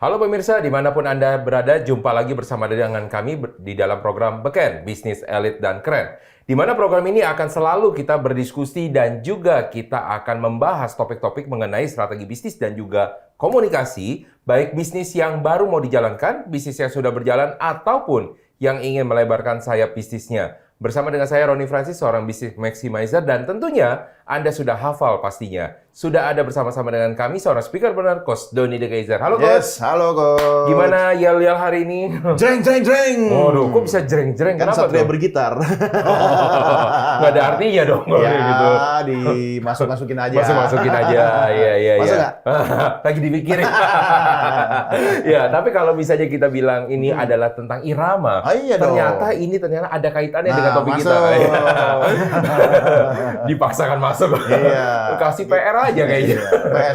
Halo pemirsa, dimanapun Anda berada, jumpa lagi bersama dengan kami di dalam program Beken, Bisnis Elit dan Keren. Di mana program ini akan selalu kita berdiskusi dan juga kita akan membahas topik-topik mengenai strategi bisnis dan juga komunikasi, baik bisnis yang baru mau dijalankan, bisnis yang sudah berjalan, ataupun yang ingin melebarkan sayap bisnisnya. Bersama dengan saya, Roni Francis, seorang bisnis maximizer, dan tentunya Anda sudah hafal pastinya. Sudah ada bersama-sama dengan kami seorang speaker benar, Coach Doni De Keizer. Halo, Coach. Yes, halo, Coach. Gimana yel-yel hari ini? Jreng, jreng, jreng. Waduh, kok bisa jreng-jreng? Kan Kenapa Satria tuh? bergitar. Nggak ada artinya dong kalau Ya, gitu. dimasuk-masukin aja. Masuk-masukin aja. Iya. Masuk nggak? Lagi dipikirin. Ya, tapi kalau misalnya kita bilang ini adalah tentang irama, Oh, iya dong. ternyata ada kaitannya dengan topik masuk. kita. Dipaksakan masuk. Iya. Kasih PR aja kayaknya.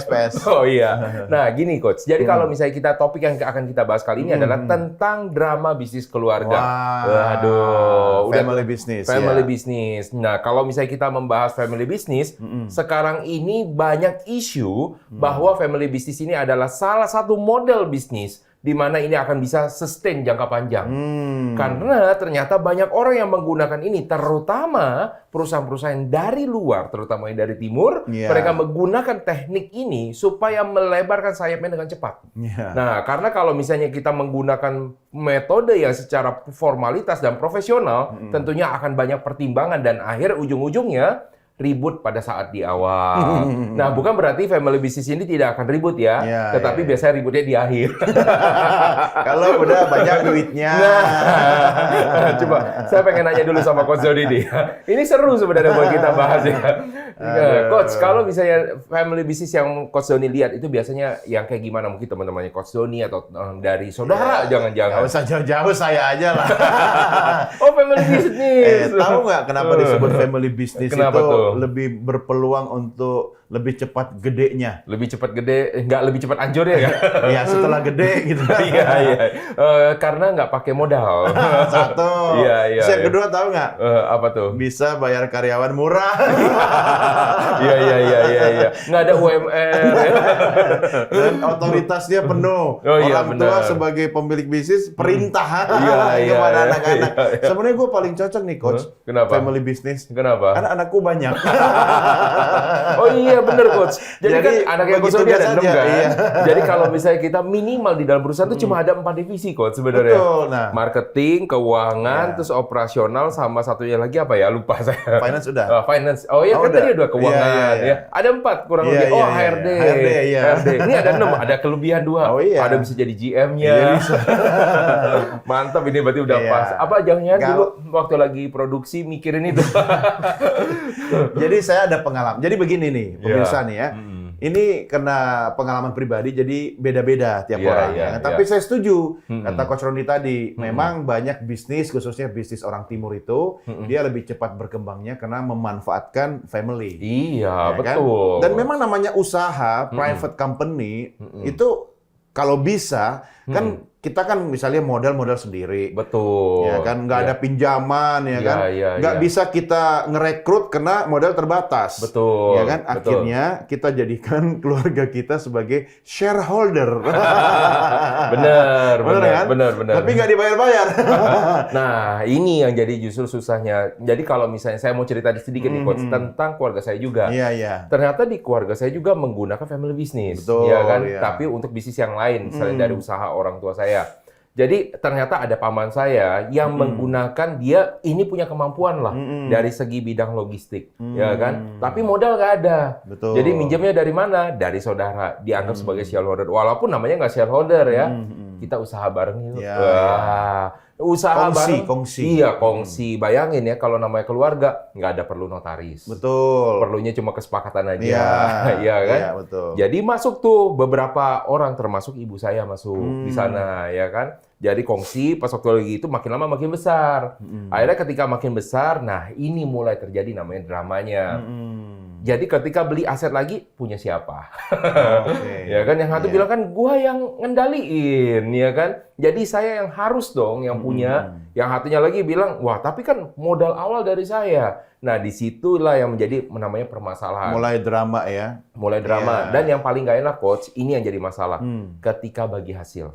PS. Oh iya. Nah, gini Coach. Jadi kalau misalnya kita topik yang akan kita bahas kali ini adalah tentang drama bisnis keluarga. Waduh, family business. Family ya. business. Nah, kalau misalnya kita membahas family business, sekarang ini banyak isu bahwa family business ini adalah salah satu model bisnis di mana ini akan bisa sustain jangka panjang. Karena ternyata banyak orang yang menggunakan ini, terutama perusahaan-perusahaan dari luar, terutama yang dari timur, Iya. mereka menggunakan teknik ini supaya melebarkan sayapnya dengan cepat. Iya. Nah, karena kalau misalnya kita menggunakan metode yang secara formalitas dan profesional, tentunya akan banyak pertimbangan dan akhir ujung-ujungnya ribut pada saat di awal. Nah, bukan berarti family business ini tidak akan ribut ya, Iya, tetapi iya. biasanya ributnya di akhir. Kalau udah banyak duitnya. Nah, coba saya pengen nanya dulu sama Coach Doni nih. Ini seru sebenarnya buat kita bahas ya. Coach, kalau misalnya family business yang Coach Doni lihat itu biasanya yang kayak gimana? Mungkin teman-temannya Coach Doni atau dari saudara jangan-jangan. Nggak usah jauh-jauh, saya aja lah. Oh, family business. Tahu nggak kenapa disebut family business? Kenapa itu tuh? lebih berpeluang untuk lebih cepat gedenya. Lebih cepat gede, nggak lebih cepat hancur ya? Ya setelah gede gitu. Iya. Karena nggak pakai modal. Satu. Iya. Terus yang kedua tahu nggak? Apa tuh? Bisa bayar karyawan murah. Iya. Nggak ada UMR. Dan otoritasnya penuh. Oh, iya, Orang tua benar. sebagai pemilik bisnis perintah Iya, kepada iya, anak-anak. iya. Sebenarnya gue paling cocok nih, Coach. Kenapa? Family business. Kenapa? Karena anakku banyak. Oh iya bener Coach. Jadi kan anaknya Coach begitu Doni ada biasa 6 aja, kan. iya. Jadi kalau misalnya kita minimal di dalam perusahaan itu cuma ada 4 divisi Coach sebenarnya. Betul. Nah, Marketing, keuangan, Iya. terus operasional, sama satunya lagi apa ya? Lupa saya. finance udah. Finance. Oh iya Oh, kan udah. tadi udah keuangan Iya. ya. Ada 4 kurang Iya, lebih. Oh iya, HRD. iya. HRD, iya. HRD. Ini ada 6, ada kelebihan 2. Oh, iya. Ada bisa jadi GM-nya. Iya, bisa. Mantap, ini berarti udah Iya. pas. Apa jangan-jangan dulu Kalau- waktu lagi produksi mikirin itu. Jadi saya ada pengalaman. Jadi begini nih, pemirsa Iya. nih ya. Ini karena pengalaman pribadi, jadi beda-beda tiap Iya, orang. iya, ya. Tapi saya setuju, Mm-mm. kata Coach Roni tadi, memang banyak bisnis, khususnya bisnis orang timur itu, dia lebih cepat berkembangnya karena memanfaatkan family. Iya, Ya kan? betul. Dan memang namanya usaha, private company, itu kalau bisa, kan kita kan misalnya modal sendiri. Betul. Ya kan, nggak Iya. ada pinjaman, ya kan, Iya, nggak iya. bisa kita ngerekrut karena modal terbatas. Betul. Ya kan, betul. akhirnya kita jadikan keluarga kita sebagai shareholder. Benar, kan? benar. Tapi nggak dibayar-bayar. Nah, ini yang jadi justru susahnya. Jadi kalau misalnya saya mau cerita sedikit nih, Coach, tentang keluarga saya juga. Iya. Ternyata di keluarga saya juga menggunakan family business, Betul, ya kan? iya. Tapi untuk bisnis yang lain, misalnya dari usaha orang tua saya. Jadi ternyata ada paman saya yang menggunakan, dia ini punya kemampuan lah dari segi bidang logistik, ya kan? Tapi modal nggak ada. Betul. Jadi minjemnya dari mana? Dari saudara, dianggap sebagai shareholder. Walaupun namanya nggak shareholder ya, kita usaha bareng itu. Ya, Wah, usaha bareng. Kongsi. Iya, kongsi. Bayangin ya kalau namanya keluarga, nggak ada perlu notaris. Betul. Perlunya cuma kesepakatan aja. Iya, Iya kan? iya, betul. Jadi masuk tuh beberapa orang, termasuk ibu saya masuk di sana, ya kan? Jadi kongsi pas waktu lagi itu makin lama makin besar. Akhirnya ketika makin besar, nah ini mulai terjadi namanya dramanya. Jadi ketika beli aset lagi, punya siapa? Oke. Ya kan, yang satu bilang kan gua yang ngendaliin, ya kan? Jadi saya yang harus dong yang punya, Yang hatinya lagi bilang, wah tapi kan modal awal dari saya. Nah disitulah yang menjadi namanya permasalahan. Mulai drama ya. Mulai drama. Iya. Dan yang paling nggak enak coach, ini yang jadi masalah. Ketika bagi hasil.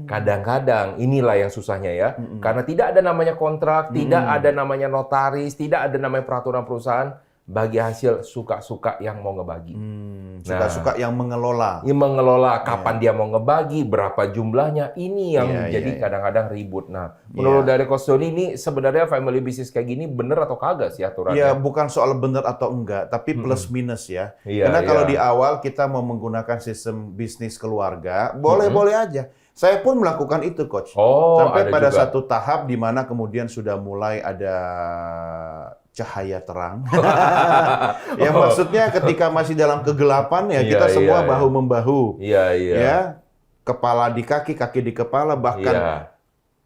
Kadang-kadang inilah yang susahnya ya. Karena tidak ada namanya kontrak, tidak ada namanya notaris, tidak ada namanya peraturan perusahaan. Bagi hasil suka-suka yang mau ngebagi. Suka-suka yang mengelola. Yang mengelola kapan dia mau ngebagi, berapa jumlahnya, ini yang jadi iya. kadang-kadang ribut. Nah, menurut dari Coach Doni ini sebenarnya family business kayak gini bener atau kagak sih aturannya? Ya, bukan soal benar atau enggak, tapi plus minus ya. Iya, Karena kalau iya. di awal kita mau menggunakan sistem bisnis keluarga, boleh-boleh aja. Saya pun melakukan itu, Coach. Oh, Sampai ada pada juga. satu tahap di mana kemudian sudah mulai ada cahaya terang. Ya maksudnya ketika masih dalam kegelapan ya Iya, kita semua iya. bahu-membahu. Iya, iya. Ya, kepala di kaki, kaki di kepala, bahkan Iya.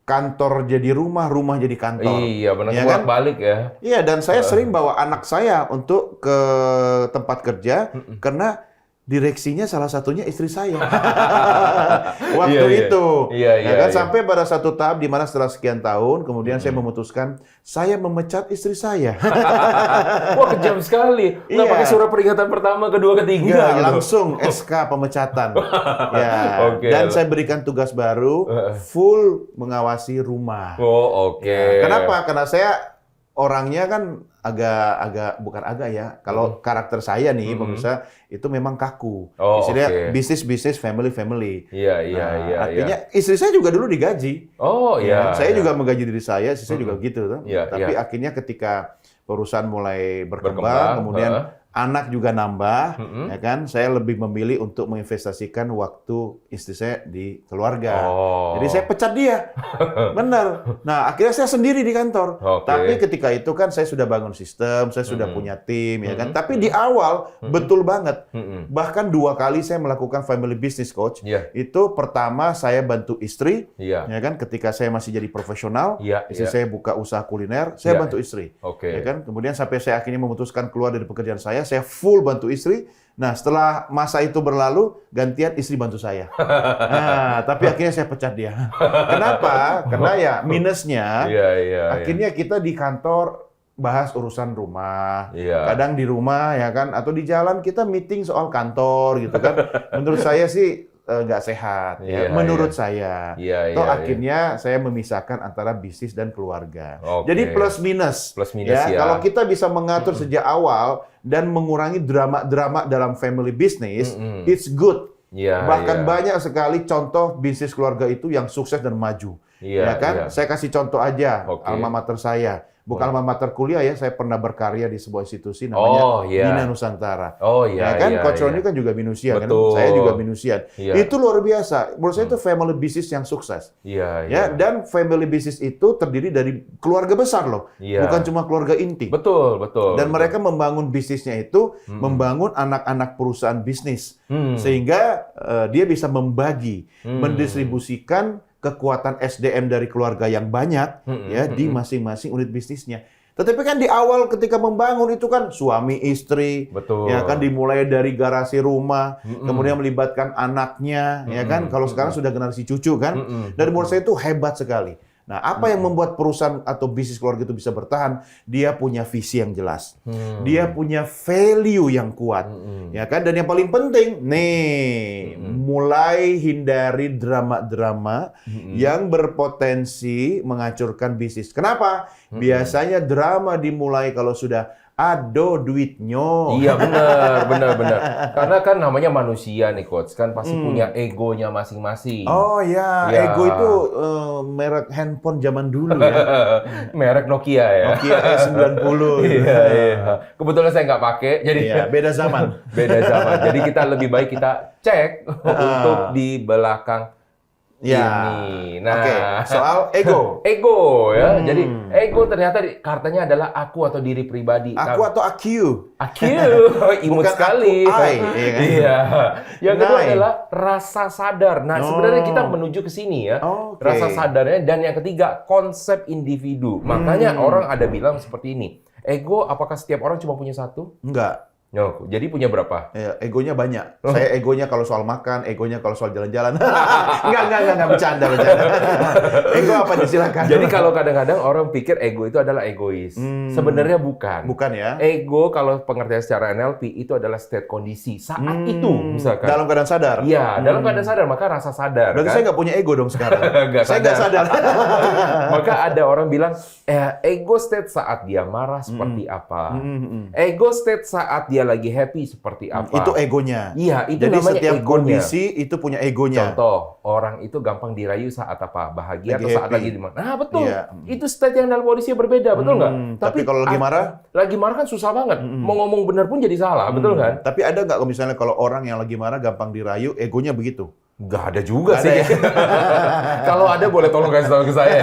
kantor jadi rumah, rumah jadi kantor. Iya, benar Ya kan? bolak-balik ya. Iya, dan saya sering bawa anak saya untuk ke tempat kerja karena direksinya salah satunya istri saya. Waktu Iya, iya. itu. Iya, Ya iya, kan, iya. sampai pada satu tahap di mana setelah sekian tahun, kemudian saya memutuskan saya memecat istri saya. Wah, kejam sekali. Nggak Iya. pakai surat peringatan pertama, kedua, ketiga Enggak, gitu. langsung SK pemecatan. Ya. Oke. Dan saya berikan tugas baru, full mengawasi rumah. Oh, oke. Ya, kenapa? Karena saya orangnya kan bukan agak ya. Kalau karakter saya nih, pemirsa, itu memang kaku. Oh, Istilahnya oke. bisnis, family. Iya, iya, Nah, iya. artinya istri saya juga dulu digaji. Oh, iya. Saya iya. juga menggaji diri saya, istri saya juga gitu. Tuh. Iya, Tapi iya. akhirnya ketika perusahaan mulai Berkembang, berkembang, kemudian heeh. anak juga nambah, ya kan? Saya lebih memilih untuk menginvestasikan waktu istri saya di keluarga. Oh. Jadi saya pecat dia. Benar. Nah, akhirnya saya sendiri di kantor. Oke. Tapi ketika itu kan saya sudah bangun sistem, saya sudah punya tim, ya kan? Tapi di awal betul banget. Bahkan 2 kali saya melakukan family business coach. Iya. Itu pertama saya bantu istri, Iya. ya kan? Ketika saya masih jadi profesional, Iya, istri iya. saya buka usaha kuliner, saya Iya. bantu istri. Oke. Ya kan? Kemudian sampai saya akhirnya memutuskan keluar dari pekerjaan saya full bantu istri. Nah, setelah masa itu berlalu, gantian istri bantu saya. Nah, tapi akhirnya saya pecat dia. Kenapa? Karena ya minusnya, Iya, iya. akhirnya kita di kantor bahas urusan rumah. Iya. Kadang di rumah ya kan, atau di jalan kita meeting soal kantor gitu kan. Menurut saya sih nggak sehat. Iya, Ya. Menurut iya. saya. Iya, Toh iya, akhirnya saya memisahkan antara bisnis dan keluarga. Oke. Jadi plus minus. Plus minus ya. Kalau kita bisa mengatur sejak awal dan mengurangi drama-drama dalam family business, it's good. Iya, Bahkan iya. banyak sekali contoh bisnis keluarga itu yang sukses dan maju. Iya, Ya kan? iya. Saya kasih contoh aja, Oke. alma mater saya. Bukan alma mater kuliah ya, saya pernah berkarya di sebuah institusi namanya Oh, iya. Bina Nusantara. Oh, iya, Ya kan, iya, Coach Roni iya. kan juga Minusian kan, Betul. saya juga Minusian. Iya. Itu luar biasa. Menurut saya itu family business yang sukses. Iya, Ya, iya. dan family business itu terdiri dari keluarga besar loh, Iya. bukan cuma keluarga inti. Betul, betul. Dan betul. mereka membangun bisnisnya itu, membangun anak-anak perusahaan bisnis, sehingga dia bisa membagi, mendistribusikan kekuatan SDM dari keluarga yang banyak ya di masing-masing unit bisnisnya. Tetapi kan di awal ketika membangun itu kan suami istri, Betul. ya kan dimulai dari garasi rumah, kemudian melibatkan anaknya, ya kan. Kalau sekarang sudah generasi cucu kan, dan menurut saya itu hebat sekali. Nah, apa yang membuat perusahaan atau bisnis keluarga itu bisa bertahan? Dia punya visi yang jelas, dia punya value yang kuat, ya kan. Dan yang paling penting, nih, mulai hindari drama-drama yang berpotensi menghancurkan bisnis. Kenapa? Biasanya drama dimulai kalau sudah ado duitnya. Iya, benar. Karena kan namanya manusia nih, Coach. Kan pasti punya egonya masing-masing. Oh ya, Ya. Ego itu merek handphone zaman dulu ya. Merek Nokia ya. Nokia E90. Iya, iya. Kebetulan saya nggak pakai, jadi Iya, beda zaman. beda zaman. Jadi kita lebih baik kita cek untuk di belakang Ya. ini. Nah, Oke, soal ego. ego ya. Jadi ego ternyata kartanya adalah aku atau diri pribadi. Aku atau AQ? Aku imut Bukan sekali. aku, I, iya kan? Iya. Yang kedua Nai. adalah rasa sadar. Nah, sebenarnya Oh. kita menuju ke sini ya. Oke. Rasa sadarnya, dan yang ketiga konsep individu. Makanya orang ada bilang seperti ini. Ego apakah setiap orang cuma punya satu? Enggak. Oh, jadi punya berapa? Ya, egonya banyak. Saya egonya kalau soal makan, egonya kalau soal jalan-jalan. Enggak, bercanda. Ego apa nih, silakan. Jadi kalau kadang-kadang orang pikir ego itu adalah egois. Sebenarnya bukan. Bukan ya? Ego kalau pengertian secara NLP itu adalah state kondisi saat itu, misalkan. Dalam keadaan sadar? Iya, dalam keadaan sadar, maka rasa sadar. Berarti kan? saya nggak punya ego dong sekarang? Saya nggak sadar. Maka ada orang bilang, ego state saat dia marah seperti apa. Ego state saat dia lagi happy seperti apa. Itu egonya. Iya, itu Jadi namanya setiap egonya. kondisi itu punya egonya. Contoh, orang itu gampang dirayu saat apa? Bahagia Lagi atau saat happy. lagi di mana? Nah, betul. Iya. Itu state yang dalam kondisi berbeda, betul nggak? Tapi kalau lagi marah? Lagi marah kan susah banget. Mau ngomong benar pun jadi salah, betul kan? Tapi ada nggak kalau misalnya kalau orang yang lagi marah gampang dirayu, egonya begitu? Nggak ada juga Nggak sih. ada ya? Kalau ada boleh tolong kasih tahu ke saya.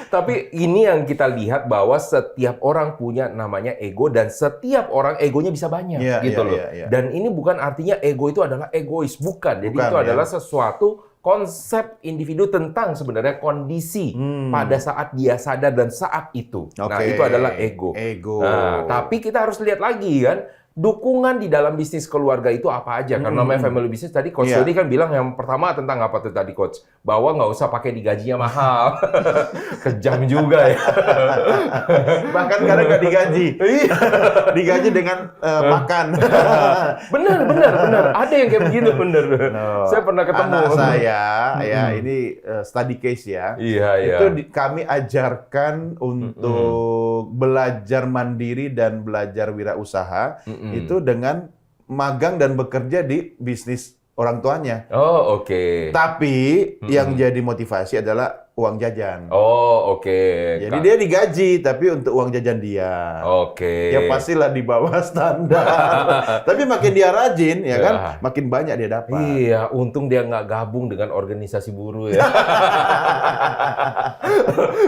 Tapi ini yang kita lihat bahwa setiap orang punya namanya ego dan setiap orang egonya bisa banyak Iya, gitu iya, loh. iya, iya. Dan ini bukan artinya ego itu adalah egois, bukan. Jadi Bukan, itu ya. adalah sesuatu konsep individu tentang sebenarnya kondisi pada saat dia sadar dan saat itu. Nah, Oke. itu adalah ego. Ego. Nah, tapi kita harus lihat lagi kan, dukungan di dalam bisnis keluarga itu apa aja? Karena namanya family business tadi Coach Iya. Dodi kan bilang yang pertama tentang apa tuh tadi Coach? Bahwa nggak usah pakai digajinya mahal. Kejam juga ya. Bahkan kadang nggak digaji. Iya. Digaji dengan makan. bener. Ada yang kayak begitu, bener. Saya pernah ketemu. Anak saya, ya ini study case ya. Iya. Itu kami ajarkan untuk belajar mandiri dan belajar wirausaha itu dengan magang dan bekerja di bisnis orang tuanya. Oh, oke. Tapi yang jadi motivasi adalah uang jajan. Oh, oke. Jadi dia digaji, tapi untuk uang jajan dia. Oke. Ya pastilah di bawah standar. Tapi makin dia rajin, ya kan, makin banyak dia dapat. Iya, untung dia nggak gabung dengan organisasi buruh ya.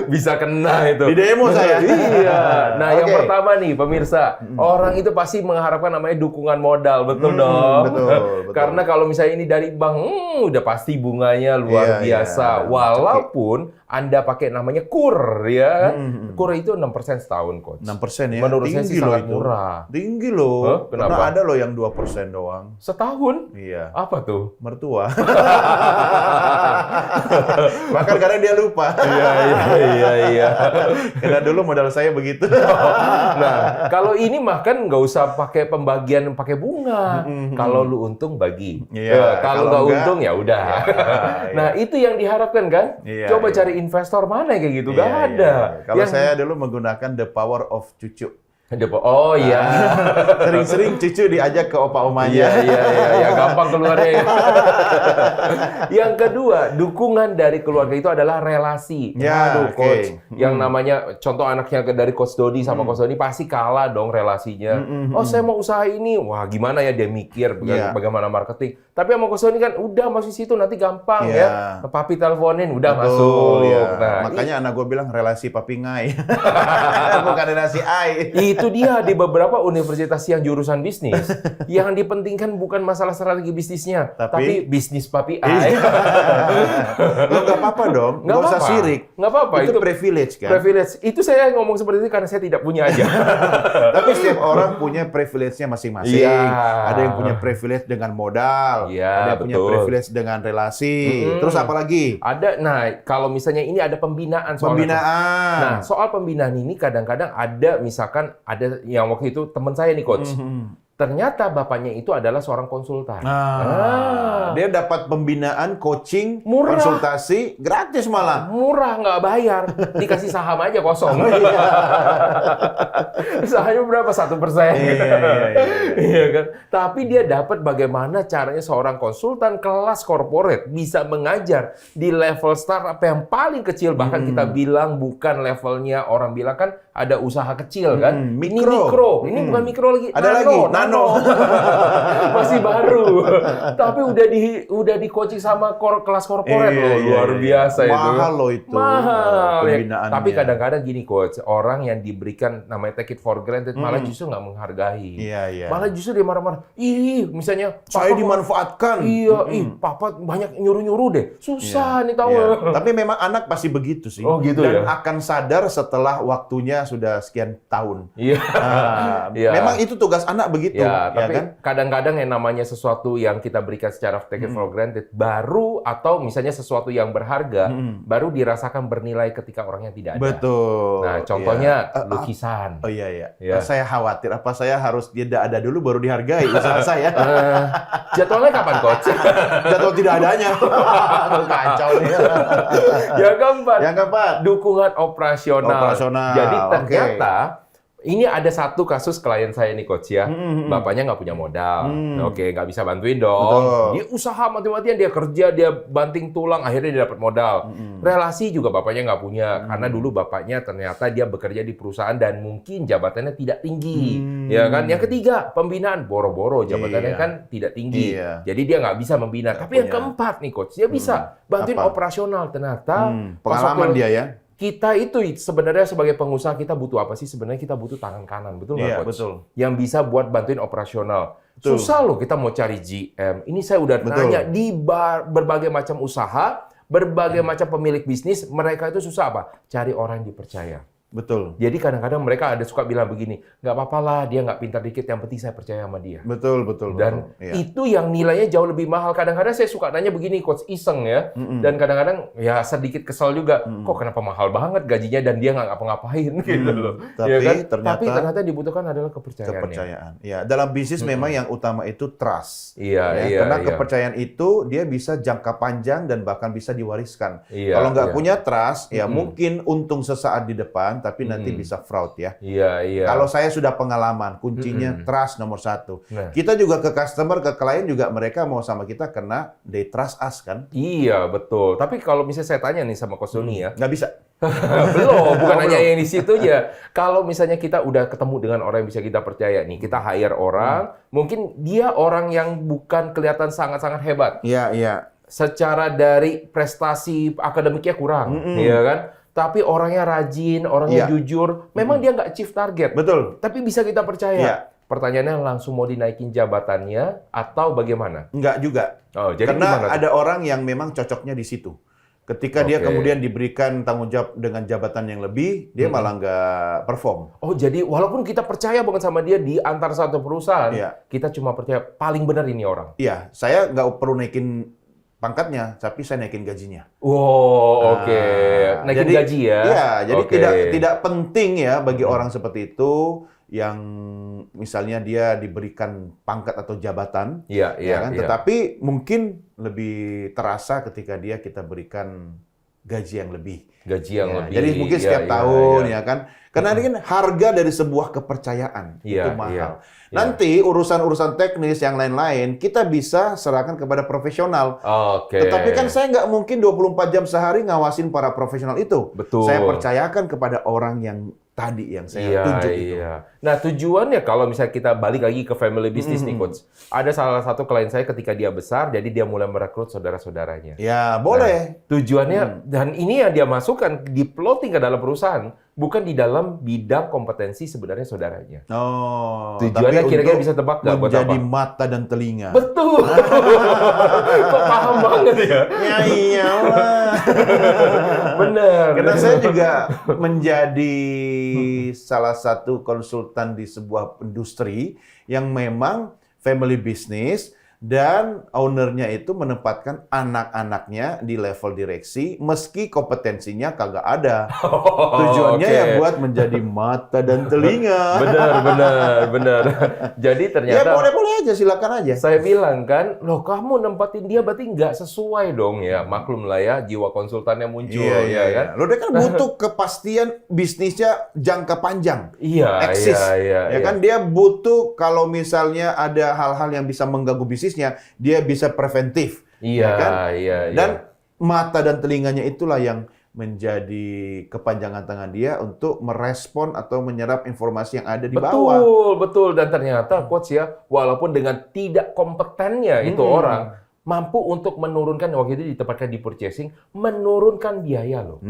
Bisa kena itu. Di demo saya. Iya. Nah, yang Oke. pertama nih, pemirsa, orang itu pasti mengharapkan namanya dukungan modal, betul dong. betul. Karena kalau misalnya ini dari bank, udah pasti bunganya luar Iya, biasa. iya. Walaupun Anda pakai namanya KUR, ya. KUR itu 6% setahun, Coach. 6% ya. Menurut saya Tinggi sih loh sangat itu. murah. Tinggi loh. Hah? Kenapa? Karena ada loh yang 2% doang. Setahun? Iya. Apa tuh? Mertua. Bahkan kadang dia lupa. Iya. Karena dulu modal saya begitu. Nah, kalau ini mah kan nggak usah pakai pembagian pakai bunga. Kalau lu untung bagi. Iya, Kalau kalau nggak enggak, untung ya udah. iya. Nah, itu yang diharapkan kan? Iya, Coba iya. cari investor mana kayak gitu, nggak Iya, ada. iya. Kalau saya dulu menggunakan the power of cucu. Oh iya. Sering-sering cucu diajak ke opa-omanya. Iya, gampang keluarnya. Yang kedua, dukungan dari keluarga itu adalah relasi. Ya, Aduh, oke. Coach, yang namanya contoh anaknya dari Coach Dodi sama Coach Dodi pasti kalah dong relasinya. Oh, saya mau usaha ini. Wah, gimana ya dia mikir Iya. bagaimana marketing. Tapi sama Coach Dodi kan udah masih situ nanti gampang Iya. ya. Papi teleponin udah Betul, masuk. ya. Nah, Makanya anak gue bilang relasi papi ngai. Bukan relasi ai. itu dia di beberapa universitas yang jurusan bisnis, yang dipentingkan bukan masalah strategi bisnisnya, tapi bisnis papi ai. Lo nggak apa-apa dong. Nggak Nggak usah apa-apa. sirik. Nggak apa-apa, Itu itu privilege kan. Privilege. Itu saya ngomong seperti itu karena saya tidak punya aja. Tapi setiap orang punya privilege-nya masing-masing. Iya. Ada yang punya privilege dengan modal. Iya, ada yang punya betul. privilege dengan relasi. Terus apa lagi? Ada, nah kalau misalnya ini ada pembinaan soalnya. Pembinaan. Nah, soal pembinaan ini kadang-kadang ada, misalkan ada yang waktu itu teman saya nih Coach. Ternyata bapaknya itu adalah seorang konsultan. Dia dapat pembinaan, coaching, Murah. konsultasi, gratis malah. Murah, nggak bayar. Dikasih saham aja kosong. Sahamnya berapa? 1%. Iya kan? Tapi dia dapat bagaimana caranya seorang konsultan kelas korporat bisa mengajar di level startup yang paling kecil. Bahkan kita bilang bukan levelnya, orang bilang kan ada usaha kecil kan. Ini mikro. Ini bukan mikro lagi. Ada lagi, nano. Masih baru. Tapi udah di coaching sama kelas korporat loh, luar biasa itu. Mahal loh itu. Mahal. Ya. Pembinaannya. Tapi kadang-kadang gini coach, orang yang diberikan namanya take it for granted malah justru nggak menghargai. Iya. Malah justru dia marah-marah. Ih, misalnya Saya dimanfaatkan. Iya, papa banyak nyuruh-nyuruh deh. Susah nih tahu. Iya. Tapi memang anak pasti begitu sih. Oh, gitu Dan ya? akan sadar setelah waktunya sudah sekian tahun. Iya. Iya. Memang itu tugas anak begitu. Ya, ya tapi kan? kadang-kadang yang namanya sesuatu yang kita berikan secara take it for granted baru atau misalnya sesuatu yang berharga baru dirasakan bernilai ketika orangnya tidak ada. Betul. Nah, contohnya Iya. lukisan. Oh iya. Ya. Saya khawatir apa saya harus tidak ada dulu baru dihargai usaha saya. Jadwalnya kapan, coach? Jadwal tidak adanya. Kacau nih. Yang keempat, Yang keempat, dukungan operasional. Operasional, Jadi oke. ternyata ini ada satu kasus klien saya nih coach ya, bapaknya nggak punya modal, oke nggak bisa bantuin dong. Betul. Dia usaha mati-matian, dia kerja, dia banting tulang, akhirnya dia dapat modal. Relasi juga bapaknya nggak punya, karena dulu bapaknya ternyata dia bekerja di perusahaan dan mungkin jabatannya tidak tinggi, ya kan. Yang ketiga, pembinaan boro-boro, jabatannya Iya. kan tidak tinggi, Iya. jadi dia nggak bisa membina. Tapi yang punya. keempat nih coach, dia bisa bantuin Apa? operasional. Ternyata pas pengalaman waktu- dia ya. kita itu sebenarnya sebagai pengusaha kita butuh apa sih? Sebenarnya kita butuh tangan kanan, betul nggak, Iya, Coach? betul. Yang bisa buat bantuin operasional. Betul. Susah loh kita mau cari GM. Ini saya udah Betul. nanya di berbagai macam usaha, berbagai macam pemilik bisnis, mereka itu susah apa? Cari orang yang dipercaya. Betul. Jadi kadang-kadang mereka ada suka bilang begini, nggak apa-apa lah, dia nggak pintar dikit, yang penting saya percaya sama dia. Betul. Dan Iya. itu yang nilainya jauh lebih mahal. Kadang-kadang saya suka nanya begini, coach, iseng ya. Dan kadang-kadang ya sedikit kesel juga. Kok kenapa mahal banget gajinya dan dia nggak ngapa-ngapain gitu loh. Tapi Ya kan? ternyata- Tapi ternyata yang dibutuhkan adalah kepercayaan. Kepercayaan. Ya, dalam bisnis memang yang utama itu trust. Iya, Ya, iya, karena iya. kepercayaan itu dia bisa jangka panjang dan bahkan bisa diwariskan. Iya, Kalau nggak iya. punya trust, ya mungkin untung sesaat di depan, tapi nanti bisa fraud ya. Iya, iya. Kalau saya sudah pengalaman, kuncinya trust nomor satu. Nah. Kita juga ke customer, ke klien juga mereka mau sama kita karena they trust us kan. Iya, betul. Tapi kalau misalnya saya tanya nih sama Coach Doni ya, Nggak bisa. belum, bukan Oh, hanya belum. yang di situ aja. Kalau misalnya kita udah ketemu dengan orang yang bisa kita percaya nih, kita hire orang, mungkin dia orang yang bukan kelihatan sangat-sangat hebat. Iya. Secara dari prestasi akademiknya kurang, ya kan? Tapi orangnya rajin, orangnya Iya. jujur. Memang dia nggak achieve target, Betul. tapi bisa kita percaya. Iya. Pertanyaannya langsung mau dinaikin jabatannya atau bagaimana? Nggak juga. Oh, jadi Karena gimana tuh? ada orang yang memang cocoknya di situ. Ketika dia Oke. kemudian diberikan tanggung jawab dengan jabatan yang lebih, dia malah nggak perform. Oh, jadi walaupun kita percaya banget sama dia di antar satu perusahaan, Iya. kita cuma percaya paling benar ini orang. Iya, saya nggak perlu naikin pangkatnya, tapi saya naikin gajinya. Wow, oke. Nah, Naikin jadi- gaji ya? Iya, jadi Oke. tidak penting ya bagi orang seperti itu yang misalnya dia diberikan pangkat atau jabatan, Iya, iya, ya kan? iya. Tetapi mungkin lebih terasa ketika kita berikan gaji yang lebih. Gaji yang Ya, lebih. jadi mungkin Iya, setiap iya, tahun iya. ya kan. Karena ini kan harga dari sebuah kepercayaan Iya, itu mahal. iya, iya. Nanti urusan-urusan teknis yang lain-lain kita bisa serahkan kepada profesional. Oke. Tetapi kan saya nggak mungkin 24 jam sehari ngawasin para profesional itu. Betul. Saya percayakan kepada orang yang tadi yang saya tunjuk itu. Iya. Nah, tujuannya kalau misalnya kita balik lagi ke family business nih, Coach. Ada salah satu klien saya ketika dia besar, jadi dia mulai merekrut saudara-saudaranya. Ya, boleh. Tujuannya, dan ini yang dia masukkan, di plotting ke dalam perusahaan, bukan di dalam bidang kompetensi sebenarnya saudaranya. Oh, Tujuannya tapi kira-kira untuk bisa tebak nggak buat menjadi apa? mata dan telinga. Betul! Kok paham banget ya? Ya iyalah. Bener. Karena saya juga menjadi salah satu konsultan di sebuah industri yang memang family business dan ownernya itu menempatkan anak-anaknya di level direksi meski kompetensinya kagak ada. Tujuannya oke. ya buat menjadi mata dan telinga. Benar. Jadi Ya ternyata boleh-boleh aja, silakan aja. saya bilang kan, loh kamu nempatin dia berarti nggak sesuai dong ya. Maklum lah ya, jiwa konsultannya muncul ya kan. Lo dia kan butuh kepastian bisnisnya jangka panjang. Iya, Eksis. iya. Ya kan dia butuh kalau misalnya ada hal-hal yang bisa mengganggu bisnisnya, dia bisa preventif. Iya, ya kan? iya. Dan mata dan telinganya itulah yang menjadi kepanjangan tangan dia untuk merespon atau menyerap informasi yang ada di bawah. Betul. Dan ternyata coach ya, walaupun dengan tidak kompetennya itu orang, mampu untuk menurunkan, waktu itu ditempatkan di purchasing, menurunkan biaya loh.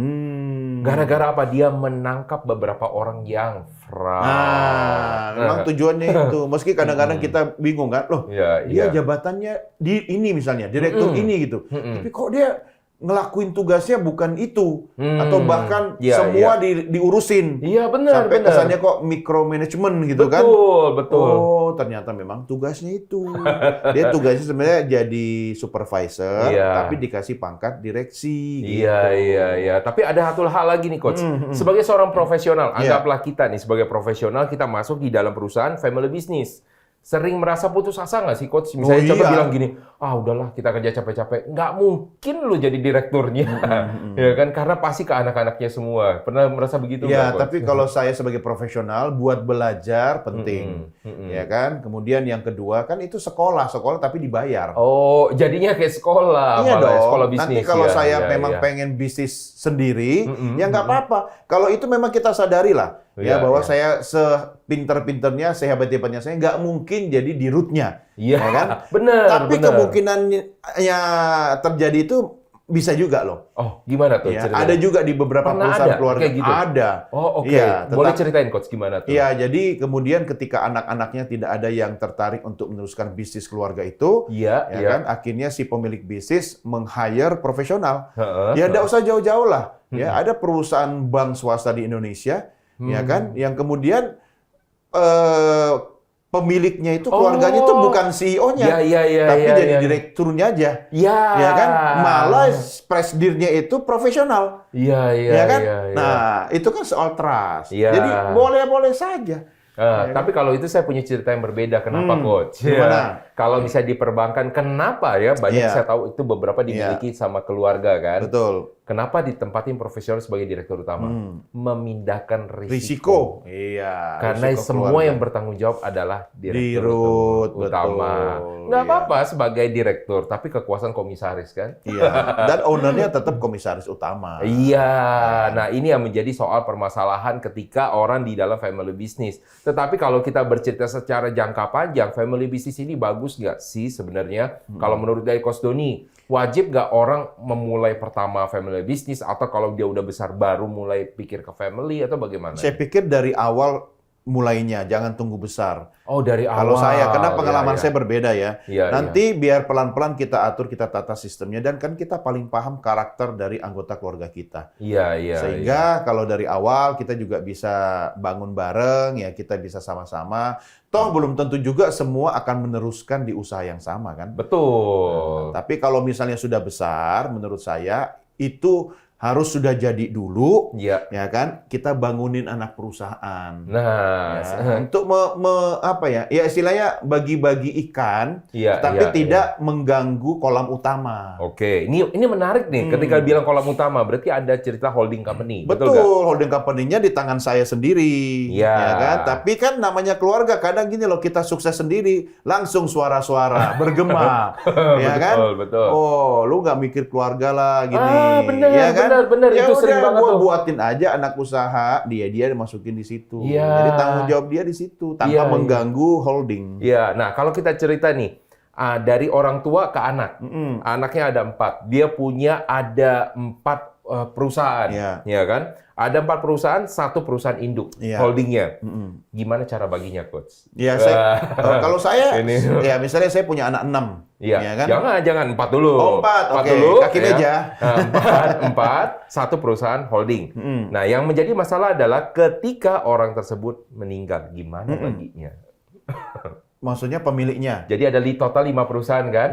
Gara-gara apa? Dia menangkap beberapa orang yang fraud. Memang tujuannya itu. Meski kadang-kadang kita bingung kan, loh, dia jabatannya di ini misalnya, direktur ini gitu. Tapi kok dia ngelakuin tugasnya bukan itu, atau bahkan semua diurusin. Iya, benar. Sampai kesannya kok micromanagement gitu kan. Betul. Oh, ternyata memang tugasnya itu. Dia tugasnya sebenarnya jadi supervisor, tapi dikasih pangkat direksi. Iya. Tapi ada satu hal lagi nih, Coach. Sebagai seorang profesional, anggaplah kita nih sebagai profesional, kita masuk di dalam perusahaan family business. Sering merasa putus asa nggak sih, Coach? Misalnya contoh bilang gini, udahlah kita kerja capek-capek. Nggak mungkin lo jadi direkturnya. Ya kan? Karena pasti ke anak-anaknya semua. Pernah merasa begitu ya, nggak, Coach? tapi kalau saya sebagai profesional, buat belajar penting. Ya kan? Kemudian yang kedua, kan itu sekolah tapi dibayar. Oh, jadinya kayak sekolah. Iya dong. Sekolah bisnis. Nanti kalau saya memang pengen bisnis sendiri, ya nggak apa-apa. Kalau itu memang kita sadari lah. Bahwa saya sepinter-pinternya, sehebat-hebatnya saya nggak mungkin jadi di root-nya. Iya, kan? Benar. Tapi kemungkinannya terjadi itu bisa juga loh. Oh, gimana tuh? Ada juga di beberapa perusahaan keluarga. Kayak gitu? Ada. Oh, oke. Ya, boleh ceritain, Coach, gimana tuh? Iya, jadi kemudian ketika anak-anaknya tidak ada yang tertarik untuk meneruskan bisnis keluarga itu, kan, akhirnya si pemilik bisnis meng-hire profesional. Ya, nggak usah jauh-jauh lah. Ya, ada perusahaan bank swasta di Indonesia, ya kan, yang kemudian pemiliknya itu, keluarganya itu bukan CEO-nya, tapi jadi direkturnya aja. Ya kan, malah presidirnya itu profesional. Ya kan? Nah, itu kan soal trust. Jadi boleh-boleh saja. Tapi kalau itu saya punya cerita yang berbeda. Kenapa, Coach? Kalau bisa di perbankan, kenapa ya? Banyak saya tahu itu beberapa dimiliki sama keluarga kan. Betul. Kenapa ditempatin profesional sebagai direktur utama? Memindahkan risiko. Iya. Karena risiko semua keluarga yang bertanggung jawab adalah direktur utama. Nggak apa-apa sebagai direktur, tapi kekuasaan komisaris kan? Iya. Dan ownernya tetap komisaris utama. Iya. Nah, ini yang menjadi soal permasalahan ketika orang di dalam family business. Tetapi kalau kita bercerita secara jangka panjang, family business ini bagus nggak sih sebenarnya? Kalau menurut dari Coach Doni, wajib nggak orang memulai pertama family business, atau kalau dia udah besar baru mulai pikir ke family, atau bagaimana? Saya pikir dari awal mulainya, jangan tunggu besar. Oh, dari awal. Kalau saya, karena pengalaman saya berbeda ya. Nanti biar pelan-pelan kita atur, kita tata sistemnya, dan kan kita paling paham karakter dari anggota keluarga kita. Sehingga kalau dari awal kita juga bisa bangun bareng, ya kita bisa sama-sama. Toh belum tentu juga semua akan meneruskan di usaha yang sama kan. Betul. Tapi kalau misalnya sudah besar, menurut saya itu harus sudah jadi dulu, ya kan? Kita bangunin anak perusahaan. Nah, untuk apa ya? Ya istilahnya bagi-bagi ikan, tapi tidak mengganggu kolam utama. Oke, ini menarik nih. Ketika bilang kolam utama, berarti ada cerita holding company. Betul, holding company-nya di tangan saya sendiri, ya kan? Tapi kan namanya keluarga, kadang gini loh, kita sukses sendiri, langsung suara-suara bergema, ya kan? Betul. Oh, lu nggak mikir keluarga lah, gini, ya kan? Benar, ya itu sering banget tuh. Buatin aja anak usaha, dia dimasukin di situ. Jadi tanggung jawab dia di situ tanpa mengganggu holding. Iya. Nah, kalau kita cerita nih dari orang tua ke anak, anaknya ada 4, dia punya ada 4 perusahaan, ya kan? Ada 4 perusahaan, 1 perusahaan induk, holdingnya. Gimana cara baginya, Coach? Ya, kalau saya, ya misalnya saya punya anak 6. Ya kan? Jangan 4 dulu. Oh, 4, oke. Dulu, kaki meja. 4, 1 perusahaan holding. Nah, yang menjadi masalah adalah ketika orang tersebut meninggal, gimana baginya? Maksudnya pemiliknya? Jadi ada total 5 perusahaan kan?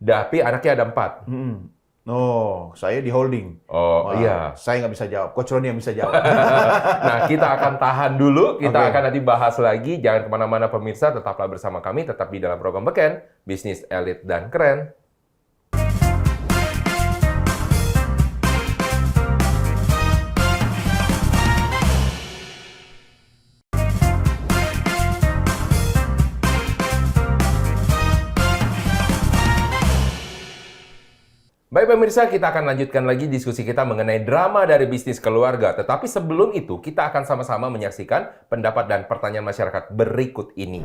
Tapi anaknya ada 4. Oh, saya di holding. Iya. Saya nggak bisa jawab. Coach Roni yang bisa jawab. Nah, kita akan tahan dulu. Kita akan nanti bahas lagi. Jangan kemana-mana pemirsa. Tetaplah bersama kami. Tetap di dalam program Beken, Bisnis Elit dan Keren. Baik pemirsa, kita akan lanjutkan lagi diskusi kita mengenai drama dari bisnis keluarga. Tetapi sebelum itu, kita akan sama-sama menyaksikan pendapat dan pertanyaan masyarakat berikut ini.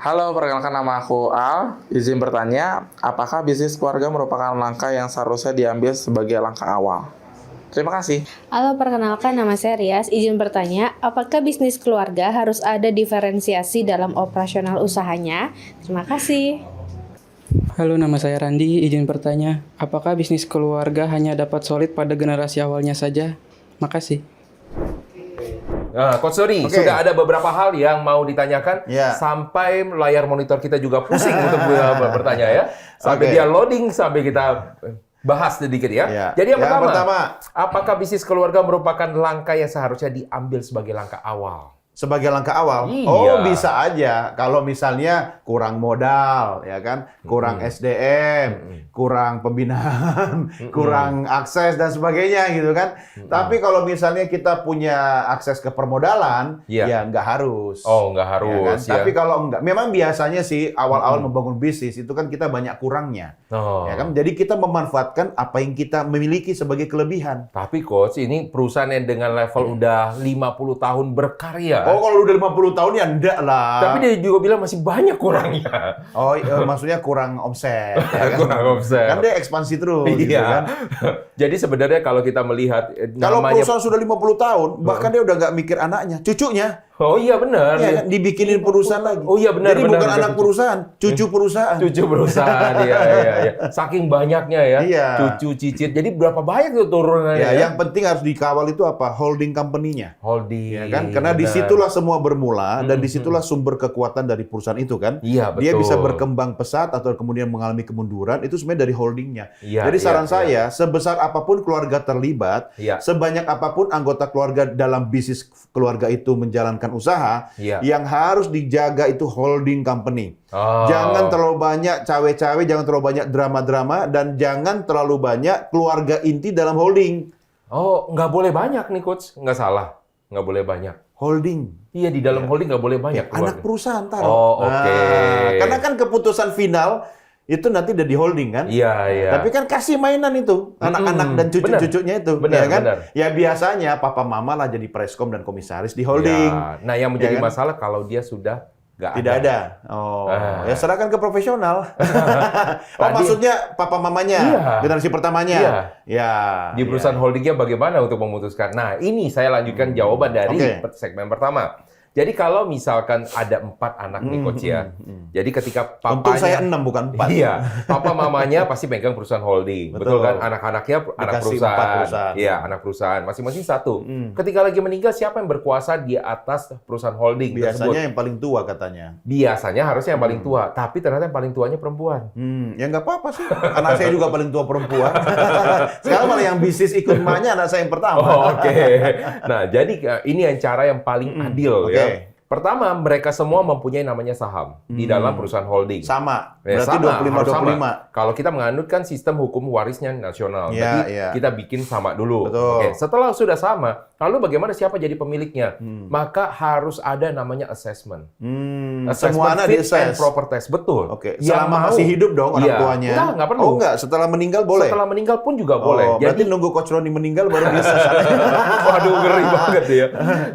Halo, perkenalkan nama aku Al. Izin bertanya, apakah bisnis keluarga merupakan langkah yang seharusnya diambil sebagai langkah awal? Terima kasih. Halo, perkenalkan nama saya Rias. Izin bertanya, apakah bisnis keluarga harus ada diferensiasi dalam operasional usahanya? Terima kasih. Halo, nama saya Randi. Izin bertanya, apakah bisnis keluarga hanya dapat solid pada generasi awalnya saja? Makasih. Nah, Coach Suri, Oke. sudah ada beberapa hal yang mau ditanyakan Ya. sampai layar monitor kita juga pusing untuk bertanya ya. Sampai Oke. dia loading, sampai kita bahas sedikit ya. Ya. Jadi yang Yang pertama, pertama, apakah bisnis keluarga merupakan langkah yang seharusnya diambil sebagai langkah awal? sebagai langkah awal. Iya. Oh, bisa aja. Kalau misalnya kurang modal, ya kan, kurang SDM, kurang pembinaan, kurang akses dan sebagainya gitu kan. Tapi kalau misalnya kita punya akses ke permodalan, Iya. ya nggak harus. Oh, nggak Ya kan? harus ya. Tapi kalau enggak, memang biasanya sih awal-awal membangun bisnis itu kan kita banyak kurangnya. Oh. Ya kan? Jadi kita memanfaatkan apa yang kita miliki sebagai kelebihan. Tapi Coach, ini perusahaan yang dengan level udah 50 tahun berkarya. Oh, kalau udah 50 tahun ya enggak lah. Tapi dia juga bilang masih banyak kurangnya. Oh, maksudnya kurang omset. Ya kan? Kurang omset. Kan dia ekspansi terus. Gitu Iya. kan? Jadi sebenarnya kalau kita melihat Kalau namanya, perusahaan sudah 50 tahun, bahkan dia udah nggak mikir anaknya, cucunya. oh iya benar. Iya kan? Dibikinin perusahaan lagi. Oh iya benar, Jadi benar, bukan benar, anak cucu. perusahaan, cucu perusahaan. Cucu perusahaan, iya. Saking banyaknya ya, Iya. cucu cicit. Jadi berapa banyak tuh turunannya? Ya, yang penting harus dikawal itu apa? Holding company-nya. holding. Ya kan? Karena benar. disitulah semua bermula dan disitulah sumber kekuatan dari perusahaan itu kan. Iya betul. Dia bisa berkembang pesat atau kemudian mengalami kemunduran itu sebenarnya dari holdingnya. Iya, Jadi saran iya, saya, sebesar apapun keluarga terlibat, Iya. sebanyak apapun anggota keluarga dalam bisnis keluarga itu menjalankan usaha, Iya. yang harus dijaga itu holding company. Oh. Jangan terlalu banyak cawe-cawe, jangan terlalu banyak drama-drama, dan jangan terlalu banyak keluarga inti dalam holding. Oh, nggak boleh banyak nih Coach. Nggak salah. Nggak boleh banyak. Holding. Iya, di dalam holding nggak boleh banyak. Anak keluarga. perusahaan taruh. Oh, oke. Karena kan keputusan final itu nanti udah di holding kan. Iya, iya. Tapi kan kasih mainan itu anak-anak dan cucu-cucunya itu, Benar, ya kan? benar. Ya biasanya papa mama lah jadi preskom dan komisaris di holding. Ya. Nah, yang menjadi Ya kan? masalah kalau dia sudah nggak Tidak ada. Oh, ya serahkan ke profesional. Oh, Tadi- maksudnya papa mamanya, Iya. generasi pertamanya. Iya. Ya. Di perusahaan holdingnya bagaimana untuk memutuskan? Nah, ini saya lanjutkan jawaban dari Oke. segmen pertama. Jadi kalau misalkan ada 4 anak nih Coach ya. Jadi ketika Untung papanya saya 6 bukan 4. Iya, papa mamanya pasti pegang perusahaan holding, betul, Betul. kan? Anak-anaknya anak Dikasih perusahaan. 4 perusahaan. Iya, anak perusahaan, masing-masing satu. Ketika lagi meninggal, siapa yang berkuasa di atas perusahaan holding tersebut? Biasanya yang paling tua katanya. Biasanya harusnya yang paling tua, tapi ternyata yang paling tuanya perempuan. Ya nggak apa-apa sih. Anak saya juga paling tua perempuan. Sekarang malah yang bisnis ikut emaknya anak saya yang pertama. Oh, oke. Nah, jadi ini yang cara yang paling adil Oke. ya. Pertama, mereka semua mempunyai namanya saham di dalam perusahaan holding. Sama. Ya, Berarti sama, harus 25-25. sama. Kalau kita menganutkan sistem hukum warisnya nasional, Iya, jadi iya. kita bikin sama dulu. Betul. Oke, setelah sudah sama, lalu bagaimana siapa jadi pemiliknya? Maka harus ada namanya assessment. Semua anak fit and di-assess. proper test, betul. Oke. Yang Selama mau- masih hidup dong orang Iya. tuanya. Nggak perlu. Oh enggak, setelah meninggal boleh. Setelah meninggal pun juga boleh. Oh, berarti nunggu Coach Roni meninggal baru bisa. Waduh, ngeri banget ya.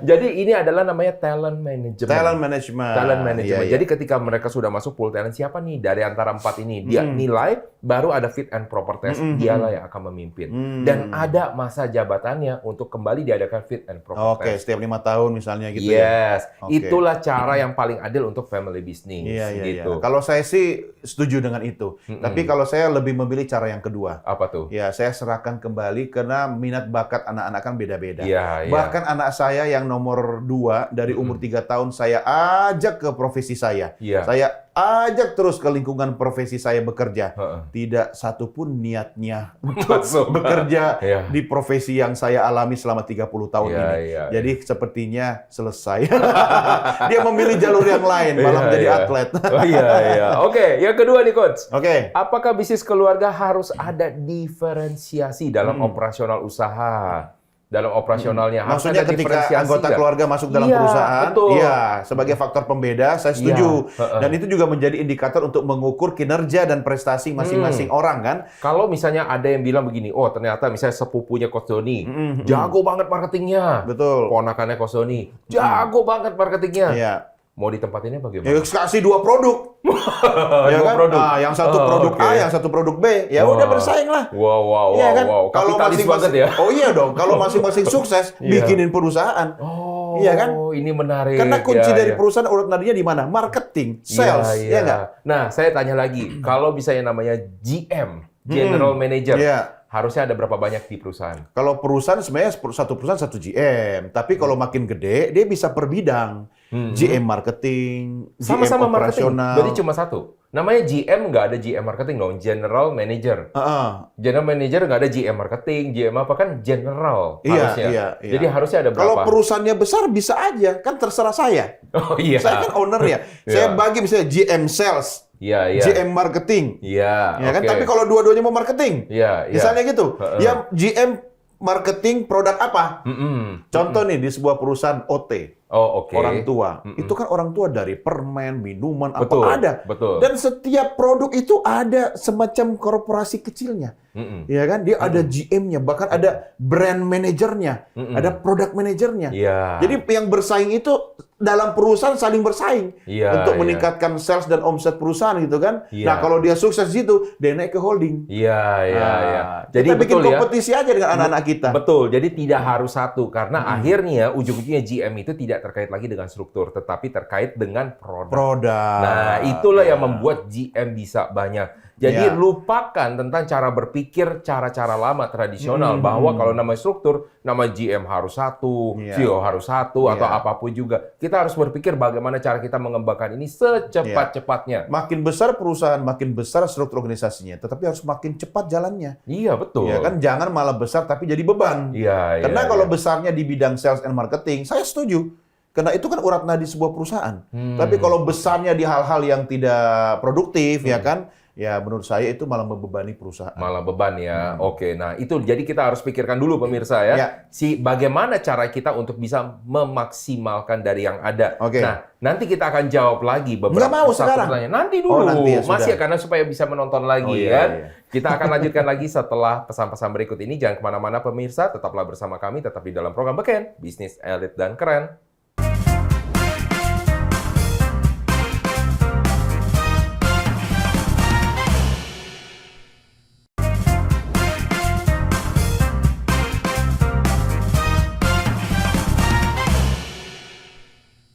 Jadi ini adalah namanya talent management. Talent management. Talent management. Iya, iya. Jadi ketika mereka sudah masuk pool talent, siapa nih dari antara 4 ini? Dia nilai, baru ada fit and proper test. Dialah yang akan memimpin. Dan ada masa jabatannya untuk kembali diadakan fit and proper Oke, test. setiap 5 tahun misalnya gitu ya. Yes, Oke. itulah cara yang paling adil untuk family business. Iya, iya, gitu. iya. Kalau saya sih setuju dengan itu. Tapi kalau saya lebih memilih cara yang kedua. Apa tuh? Ya, saya serahkan kembali karena minat bakat anak-anak kan beda-beda. Iya, iya. Bahkan anak saya yang nomor 2 dari umur 3 tahun saya ajak ke profesi saya. Iya. Saya ajak terus ke lingkungan profesi saya bekerja. Heeh. Tidak satupun niatnya untuk Masuk. bekerja Iya. di profesi yang saya alami selama 30 tahun Iya, ini. iya, Jadi sepertinya selesai. Dia memilih jalur yang lain, malah Iya, menjadi iya. atlet. Oh iya, iya. Oke, yang kedua nih Coach. Oke. Apakah bisnis keluarga harus ada diferensiasi dalam operasional usaha? dalam operasionalnya. Harus Maksudnya ada ketika diferensiasi anggota nggak? keluarga masuk dalam Iya, perusahaan, betul. iya, sebagai faktor pembeda, saya setuju. Iya, Dan itu juga menjadi indikator untuk mengukur kinerja dan prestasi masing-masing orang kan. Kalau misalnya ada yang bilang begini, oh ternyata misalnya sepupunya Coach Doni, jago banget marketingnya. Betul. Ponakannya Coach Doni, jago banget marketingnya. Iya. Mau ditempatinnya bagaimana? Ya kasih 2 produk. Ya Dua kan? produk. Ah, yang satu Oh, produk oke. A, yang satu produk B. Ya Wah. udah bersaing lah. Wow, Iya kan? Kalau kapitalis banget ya. Oh iya dong, kalau masing-masing sukses Iya. bikinin perusahaan. Oh, Iya kan? ini menarik. Karena kunci Ya, dari ya. perusahaan urat nadinya di mana? Marketing, sales, Iya, ya nggak? Nah, saya tanya lagi, kalau misalnya namanya GM, General Manager, Iya. harusnya ada berapa banyak di perusahaan? Kalau perusahaan sebenarnya satu perusahaan satu GM, tapi kalau makin gede dia bisa per bidang. GM marketing, GM Sama-sama marketing, operasional. jadi cuma satu. Namanya GM, nggak ada GM marketing dong, General Manager. Heeh. General Manager nggak ada GM marketing, GM apa kan general Iya, harusnya. iya, iya. Jadi harusnya ada Kalau berapa? perusahaannya besar bisa aja, kan terserah saya. Oh iya. Saya kan owner ya. Saya bagi misalnya GM sales, Iya, iya. GM marketing. Iya, Ya kan? oke. Tapi kalau dua-duanya mau marketing, Iya, iya. misalnya gitu. Heeh. Ya GM marketing produk apa? Mm-mm. Contoh nih di sebuah perusahaan OT, Oh, oke. orang tua. Itu kan orang tua dari permen, minuman, Betul, apa ada. betul. Dan setiap produk itu ada semacam korporasi kecilnya. Mm-mm. Ya kan? Dia ada GM-nya, bahkan ada brand manajernya, Mm-mm. ada product manajernya. Iya. Jadi yang bersaing itu dalam perusahaan saling bersaing Iya, untuk iya. meningkatkan sales dan omset perusahaan gitu kan. Iya. Nah, kalau dia sukses di situ, dia naik ke holding. Iya, iya, Nah, iya. Jadi kita bikin betul ya. kompetisi aja dengan anak-anak kita. Betul, jadi tidak harus satu karena akhirnya ujung-ujungnya GM itu tidak terkait lagi dengan struktur, tetapi terkait dengan produk. Produk. Nah, itulah Ya. yang membuat GM bisa banyak. Jadi Ya. lupakan tentang cara berpikir cara-cara lama tradisional bahwa kalau nama struktur, nama GM harus satu, Ya. CEO harus satu atau Ya. apapun juga. Kita harus berpikir bagaimana cara kita mengembangkan ini secepat-cepatnya. Makin besar perusahaan, makin besar struktur organisasinya, tetapi harus makin cepat jalannya. Iya, betul. Ya kan, jangan malah besar tapi jadi beban. Iya, Karena iya, kalau iya. besarnya di bidang sales and marketing, saya setuju. Karena itu kan urat nadi sebuah perusahaan. Tapi kalau besarnya di hal-hal yang tidak produktif, ya kan, ya menurut saya itu malah membebani perusahaan. Malah beban ya. Oke, nah itu jadi kita harus pikirkan dulu pemirsa ya. Ya. Bagaimana cara kita untuk bisa memaksimalkan dari yang ada. Oke. Nah, nanti kita akan jawab lagi beberapa Nggak mau satu sekarang. pertanyaan. Nanti dulu. Oh, nanti ya, sudah. Masih karena supaya bisa menonton lagi Oh, iya, kan. iya. Kita akan lanjutkan lagi setelah pesan-pesan berikut ini. Jangan kemana-mana pemirsa, tetaplah bersama kami, tetap di dalam program Beken, Bisnis Elit dan Keren.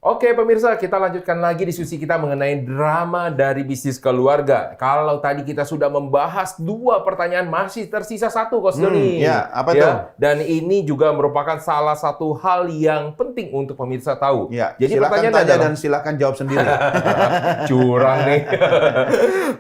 Oke pemirsa, kita lanjutkan lagi diskusi kita mengenai drama dari bisnis keluarga. Kalau tadi kita sudah membahas 2 pertanyaan, masih tersisa 1, Coach Doni. ya, apa tuh? Dan ini juga merupakan salah satu hal yang penting untuk pemirsa tahu. Ya, Jadi silakan pertanyaannya tanya adalah, dan silakan jawab sendiri. curang nih.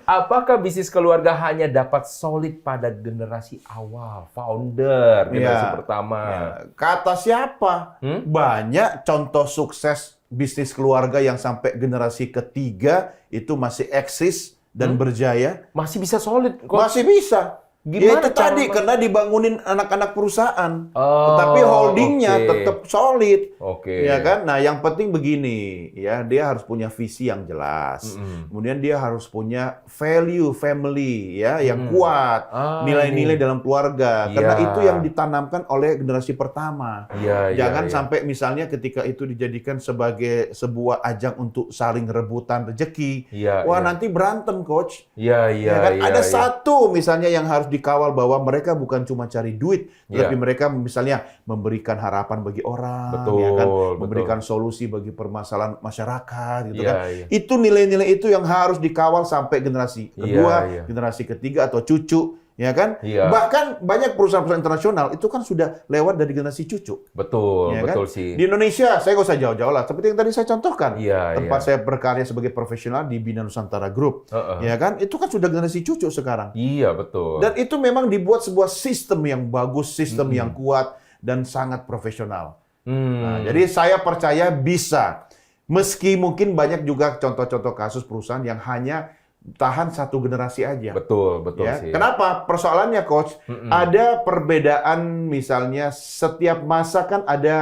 Apakah bisnis keluarga hanya dapat solid pada generasi awal, founder, generasi Ya. pertama? Ya, kata siapa? Banyak contoh sukses bisnis keluarga yang sampai generasi ketiga itu masih eksis dan berjaya. Masih bisa solid, Coach. Masih bisa. Gimana Ya itu cara tadi karena dibangunin anak-anak perusahaan. Oh, Tetapi holdingnya oke. tetap solid. Oke. Ya kan? Nah, yang penting begini, ya, dia harus punya visi yang jelas. Kemudian dia harus punya value family ya yang kuat, Ah, nilai-nilai dalam keluarga. Karena Iya. itu yang ditanamkan oleh generasi pertama. Iya, Jangan iya. sampai misalnya ketika itu dijadikan sebagai sebuah ajang untuk saling rebutan rezeki. Iya, Wah, iya. nanti berantem, coach. Iya, iya, Ya kan? iya, Ada iya. satu misalnya yang harus dikawal bahwa mereka bukan cuma cari duit, Iya. tapi mereka misalnya memberikan harapan bagi orang, Betul, ya kan? betul. Memberikan solusi bagi permasalahan masyarakat, gitu Iya, kan? iya. Itu nilai-nilai itu yang harus dikawal sampai generasi kedua, Iya, iya. generasi ketiga atau cucu, ya kan? Iya. Bahkan banyak perusahaan-perusahaan internasional itu kan sudah lewat dari generasi cucu. Betul, Ya kan? betul sih. Di Indonesia, saya nggak usah jauh-jauh lah. Seperti yang tadi saya contohkan. Iya, Tempat iya. saya berkarya sebagai profesional di Bina Nusantara Group. Heeh. Ya kan? Itu kan sudah generasi cucu sekarang. Iya, betul. Dan itu memang dibuat sebuah sistem yang bagus, sistem yang kuat, dan sangat profesional. Nah, jadi saya percaya bisa. Meski mungkin banyak juga contoh-contoh kasus perusahaan yang hanya tahan satu generasi aja. Betul Ya, sih. kenapa? Persoalannya, Coach, ada perbedaan misalnya setiap masa kan ada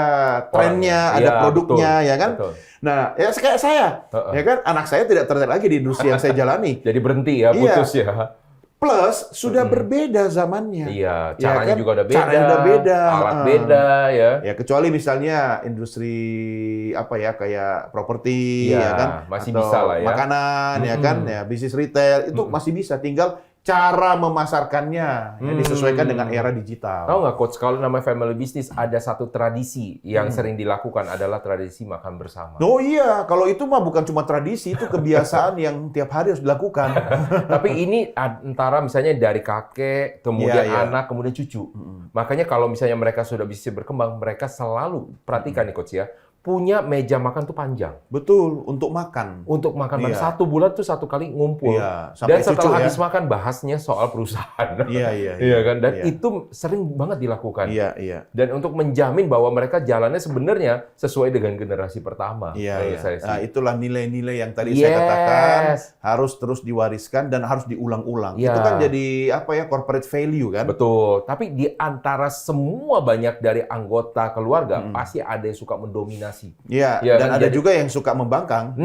trennya, Orangnya. ada Iya, produknya, betul, ya kan? betul. Nah, ya kayak saya, ya kan? Anak saya tidak tertarik lagi di industri yang saya jalani. Jadi berhenti ya, Iya. putus ya. Plus sudah berbeda zamannya. Iya, Ya caranya kan? juga udah beda. Caranya udah beda. Alat beda ya. Ya kecuali misalnya industri apa ya kayak properti Iya, ya kan masih atau bisa lah ya. makanan ya kan ya bisnis retail itu masih bisa tinggal cara memasarkannya ya disesuaikan dengan era digital. Tahu nggak Coach, kalau namanya family business ada satu tradisi yang sering dilakukan adalah tradisi makan bersama. Oh iya, kalau itu mah bukan cuma tradisi, itu kebiasaan yang tiap hari harus dilakukan. Tapi ini antara misalnya dari kakek, kemudian Iya, iya. anak, kemudian cucu. Makanya kalau misalnya mereka sudah bisa berkembang, mereka selalu, perhatikan nih Coach ya, punya meja makan tuh panjang. Betul, untuk makan. Untuk makan Iya. satu bulan tuh satu kali ngumpul. Iya, Dan sampai setelah cucu ya. habis makan bahasnya soal perusahaan. Iya, iya. Iya kan? Dan Iya. itu sering banget dilakukan. Iya, iya. Dan untuk menjamin bahwa mereka jalannya sebenarnya sesuai dengan generasi pertama. Iya, menurut iya. saya sih. Nah, itulah nilai-nilai yang tadi saya katakan harus terus diwariskan dan harus diulang-ulang. Iya. Itu kan jadi apa ya corporate value kan? Betul. Tapi di antara semua banyak dari anggota keluarga, pasti ada yang suka mendominasi. Iya, Iya dan kan? ada Jadi- juga yang suka membangkang.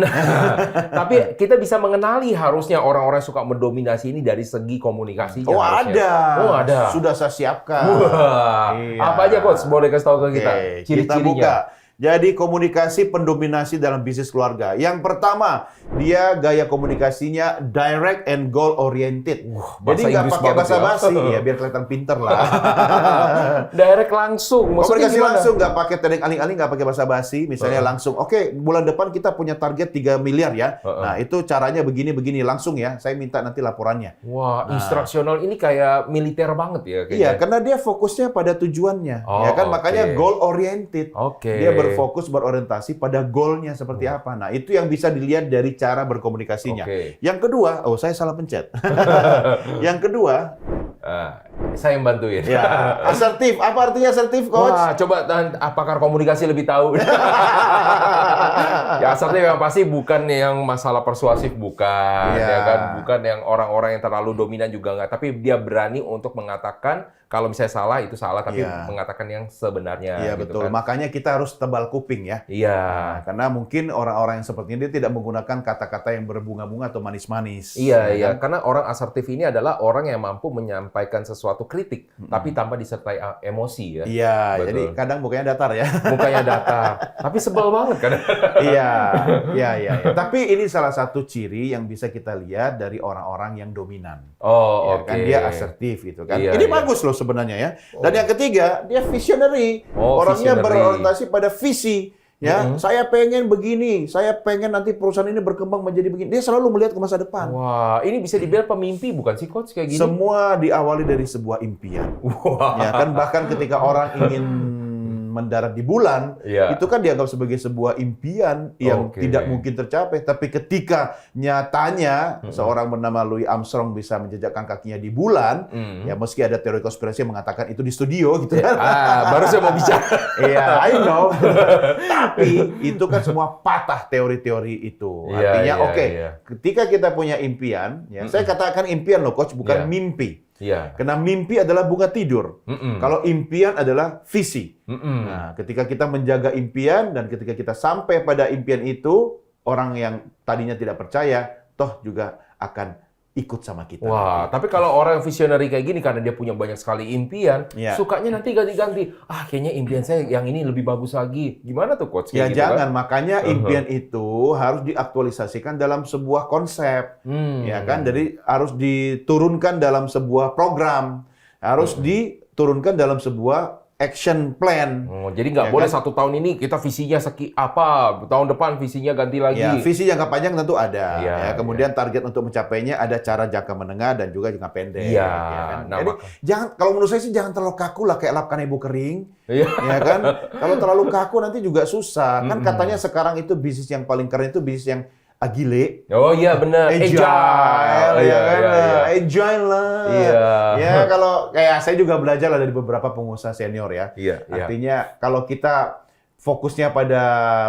Tapi kita bisa mengenali harusnya orang-orang yang suka mendominasi ini dari segi komunikasinya. Oh, harusnya. ada. Oh, ada. Sudah saya siapkan. Wah, Iya. apa aja Coach? Boleh kasih tahu ke kita Oke, kita ciri-cirinya. buka. Jadi komunikasi pendominasi dalam bisnis keluarga. Yang pertama, dia gaya komunikasinya direct and goal oriented. bahasa Jadi nggak Inggris pakai banget ya. basa-basi ya, biar kelihatan pinter lah. Direct langsung. Maksudnya Komunikasi gimana? langsung, nggak pakai tedeng aling-aling, nggak pakai basa-basi. Misalnya langsung, oke, bulan depan kita punya target 3 miliar ya. Nah, itu caranya begini-begini langsung ya. Saya minta nanti laporannya. Wah, instruksional ini kayak militer banget ya kayaknya. Iya, karena dia fokusnya pada tujuannya, Oh, ya kan? oke. Makanya goal oriented. Oke. Dia berfokus berorientasi pada goalnya seperti apa. Nah, itu yang bisa dilihat dari cara berkomunikasinya. Oke. Yang kedua, oh saya salah pencet. Yang kedua, Saya yang bantuin. ya asertif. Apa artinya asertif, Coach? Wah, coba pakar komunikasi lebih tahu. Ya asalnya yang pasti bukan yang masalah persuasif, bukan, Iya. ya kan, bukan yang orang-orang yang terlalu dominan juga nggak. Tapi dia berani untuk mengatakan kalau misalnya salah itu salah, tapi Iya. mengatakan yang sebenarnya. Iya gitu betul. kan. Makanya kita harus tebal kuping ya. Iya. Nah, karena mungkin orang-orang yang seperti ini dia tidak menggunakan kata-kata yang berbunga-bunga atau manis-manis. Iya, ya iya. kan? Karena orang asertif ini adalah orang yang mampu menyampaikan sesuatu kritik, tapi tanpa disertai emosi ya. Iya, Betul. jadi kadang mukanya datar ya. Mukanya datar, tapi sebel banget kan. Iya, iya, iya. Tapi ini salah satu ciri yang bisa kita lihat dari orang-orang yang dominan. Oh, Ya, oke. kan dia asertif gitu kan. Iya, Ini iya. bagus loh sebenarnya ya. Dan yang ketiga, dia visionary. Oh, Orangnya visionary. berorientasi pada visi. Ya, saya pengen begini, saya pengen nanti perusahaan ini berkembang menjadi begini. Dia selalu melihat ke masa depan. Wah, ini bisa dibilang pemimpi bukan sih Coach kayak gini? Semua diawali dari sebuah impian. Wah. Ya kan bahkan ketika orang ingin mendarat di bulan, Iya. itu kan dianggap sebagai sebuah impian yang Oke. tidak mungkin tercapai. Tapi ketika nyatanya seorang bernama Louis Armstrong bisa menjejakkan kakinya di bulan, ya meski ada teori konspirasi yang mengatakan itu di studio gitu kan. Baru saya mau bicara. Iya, I know. Tapi itu kan semua patah teori-teori itu. Iya, Artinya, iya, oke, iya. ketika kita punya impian, ya saya katakan impian loh, Coach, bukan Iya. mimpi. Iya. Karena mimpi adalah bunga tidur. Kalau impian adalah visi. Mm-mm. Nah, ketika kita menjaga impian dan ketika kita sampai pada impian itu, orang yang tadinya tidak percaya, toh juga akan ikut sama kita. Wah, tapi kalau orang visionary kayak gini karena dia punya banyak sekali impian, Iya. sukanya nanti ganti-ganti. Kayaknya impian saya yang ini lebih bagus lagi. Gimana tuh Coach? Ya Kayak gitu jangan, kan? makanya impian itu harus diaktualisasikan dalam sebuah konsep. Ya kan, jadi harus diturunkan dalam sebuah program, harus diturunkan dalam sebuah action plan. Oh, jadi nggak Ya boleh kan? 1 tahun ini kita visinya apa, tahun depan visinya ganti lagi. Ya, visi jangka panjang tentu ada. Iya, Ya, kemudian target untuk mencapainya ada cara jangka menengah dan juga jangka pendek. Iya, ya kan? nah, Jadi maka- jangan, kalau menurut saya sih jangan terlalu kaku lah kayak lap kanebo kering. Iya. Ya kan? Kalau terlalu kaku nanti juga susah. Kan katanya sekarang itu bisnis yang paling keren itu bisnis yang agile. Oh iya benar. Agile, Iya, ya kan? iya, iya. Agile lah. Iya. Ya kalau kayak saya juga belajar lah dari beberapa pengusaha senior ya. Iya, iya. Artinya kalau kita fokusnya pada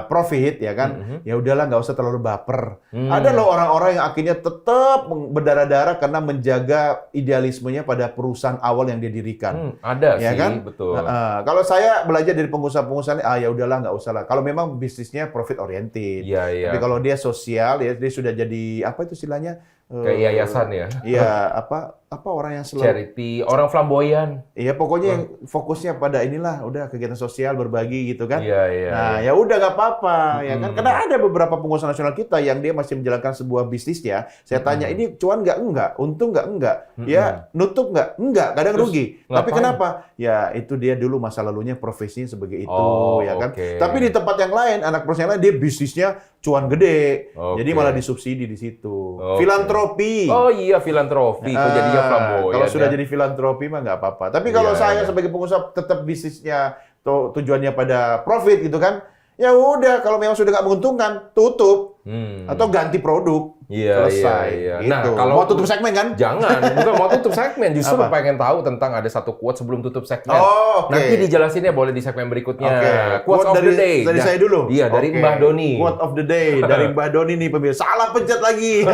profit ya kan, ya udahlah nggak usah terlalu baper. Ada loh orang-orang yang akhirnya tetap berdarah-darah karena menjaga idealismenya pada perusahaan awal yang dia dirikan. Ada Ya sih, kan? betul. Kalau saya belajar dari pengusaha-pengusaha, ya udahlah nggak usah lah. Kalau memang bisnisnya profit oriented. Iya, iya. Tapi kalau dia sosial, ya dia sudah jadi apa itu istilahnya? Kayak yayasan ya. Iya, apa orang yang selalu Charity, orang flamboyan. Iya, pokoknya yang fokusnya pada inilah, udah kegiatan sosial berbagi gitu kan. Iya, iya. Nah, ya udah nggak apa-apa, ya kan. Karena ada beberapa pengusaha nasional kita yang dia masih menjalankan sebuah bisnisnya. Saya tanya, ini cuan nggak? Enggak. Untung nggak? Enggak. Ya, nutup nggak? Enggak. Kadang Terus rugi. Tapi ngapain? kenapa? Ya, itu dia dulu masa lalunya profesinya sebagai itu, Oh, ya kan. oke. Tapi di tempat yang lain, anak perusahaan yang lain, dia bisnisnya cuan gede. Oke. Jadi malah disubsidi di situ. Oke. Filantropi. Oh iya, filantropi. Kok jadinya flamboyan. Kalau sudah ya? jadi filantropi mah nggak apa-apa. Tapi kalau Iya, saya iya. sebagai pengusaha tetap bisnisnya tujuannya pada profit gitu kan, ya udah kalau memang sudah nggak menguntungkan tutup atau ganti produk. Iya, Selesai. iya, iya. Gitu. Nah, kalau mau tutup segmen kan? Jangan, bukan mau tutup segmen. Justru Apa? pengen tahu tentang ada satu quote sebelum tutup segmen. Oh, oke. Nanti dijelasinnya boleh di segmen berikutnya. Oke. Quote of dari, the day. Dari saya dulu. Iya, dari Oke. Mbah Doni. Quote of the day dari Mbah Doni nih pemirsa. Salah pencet lagi.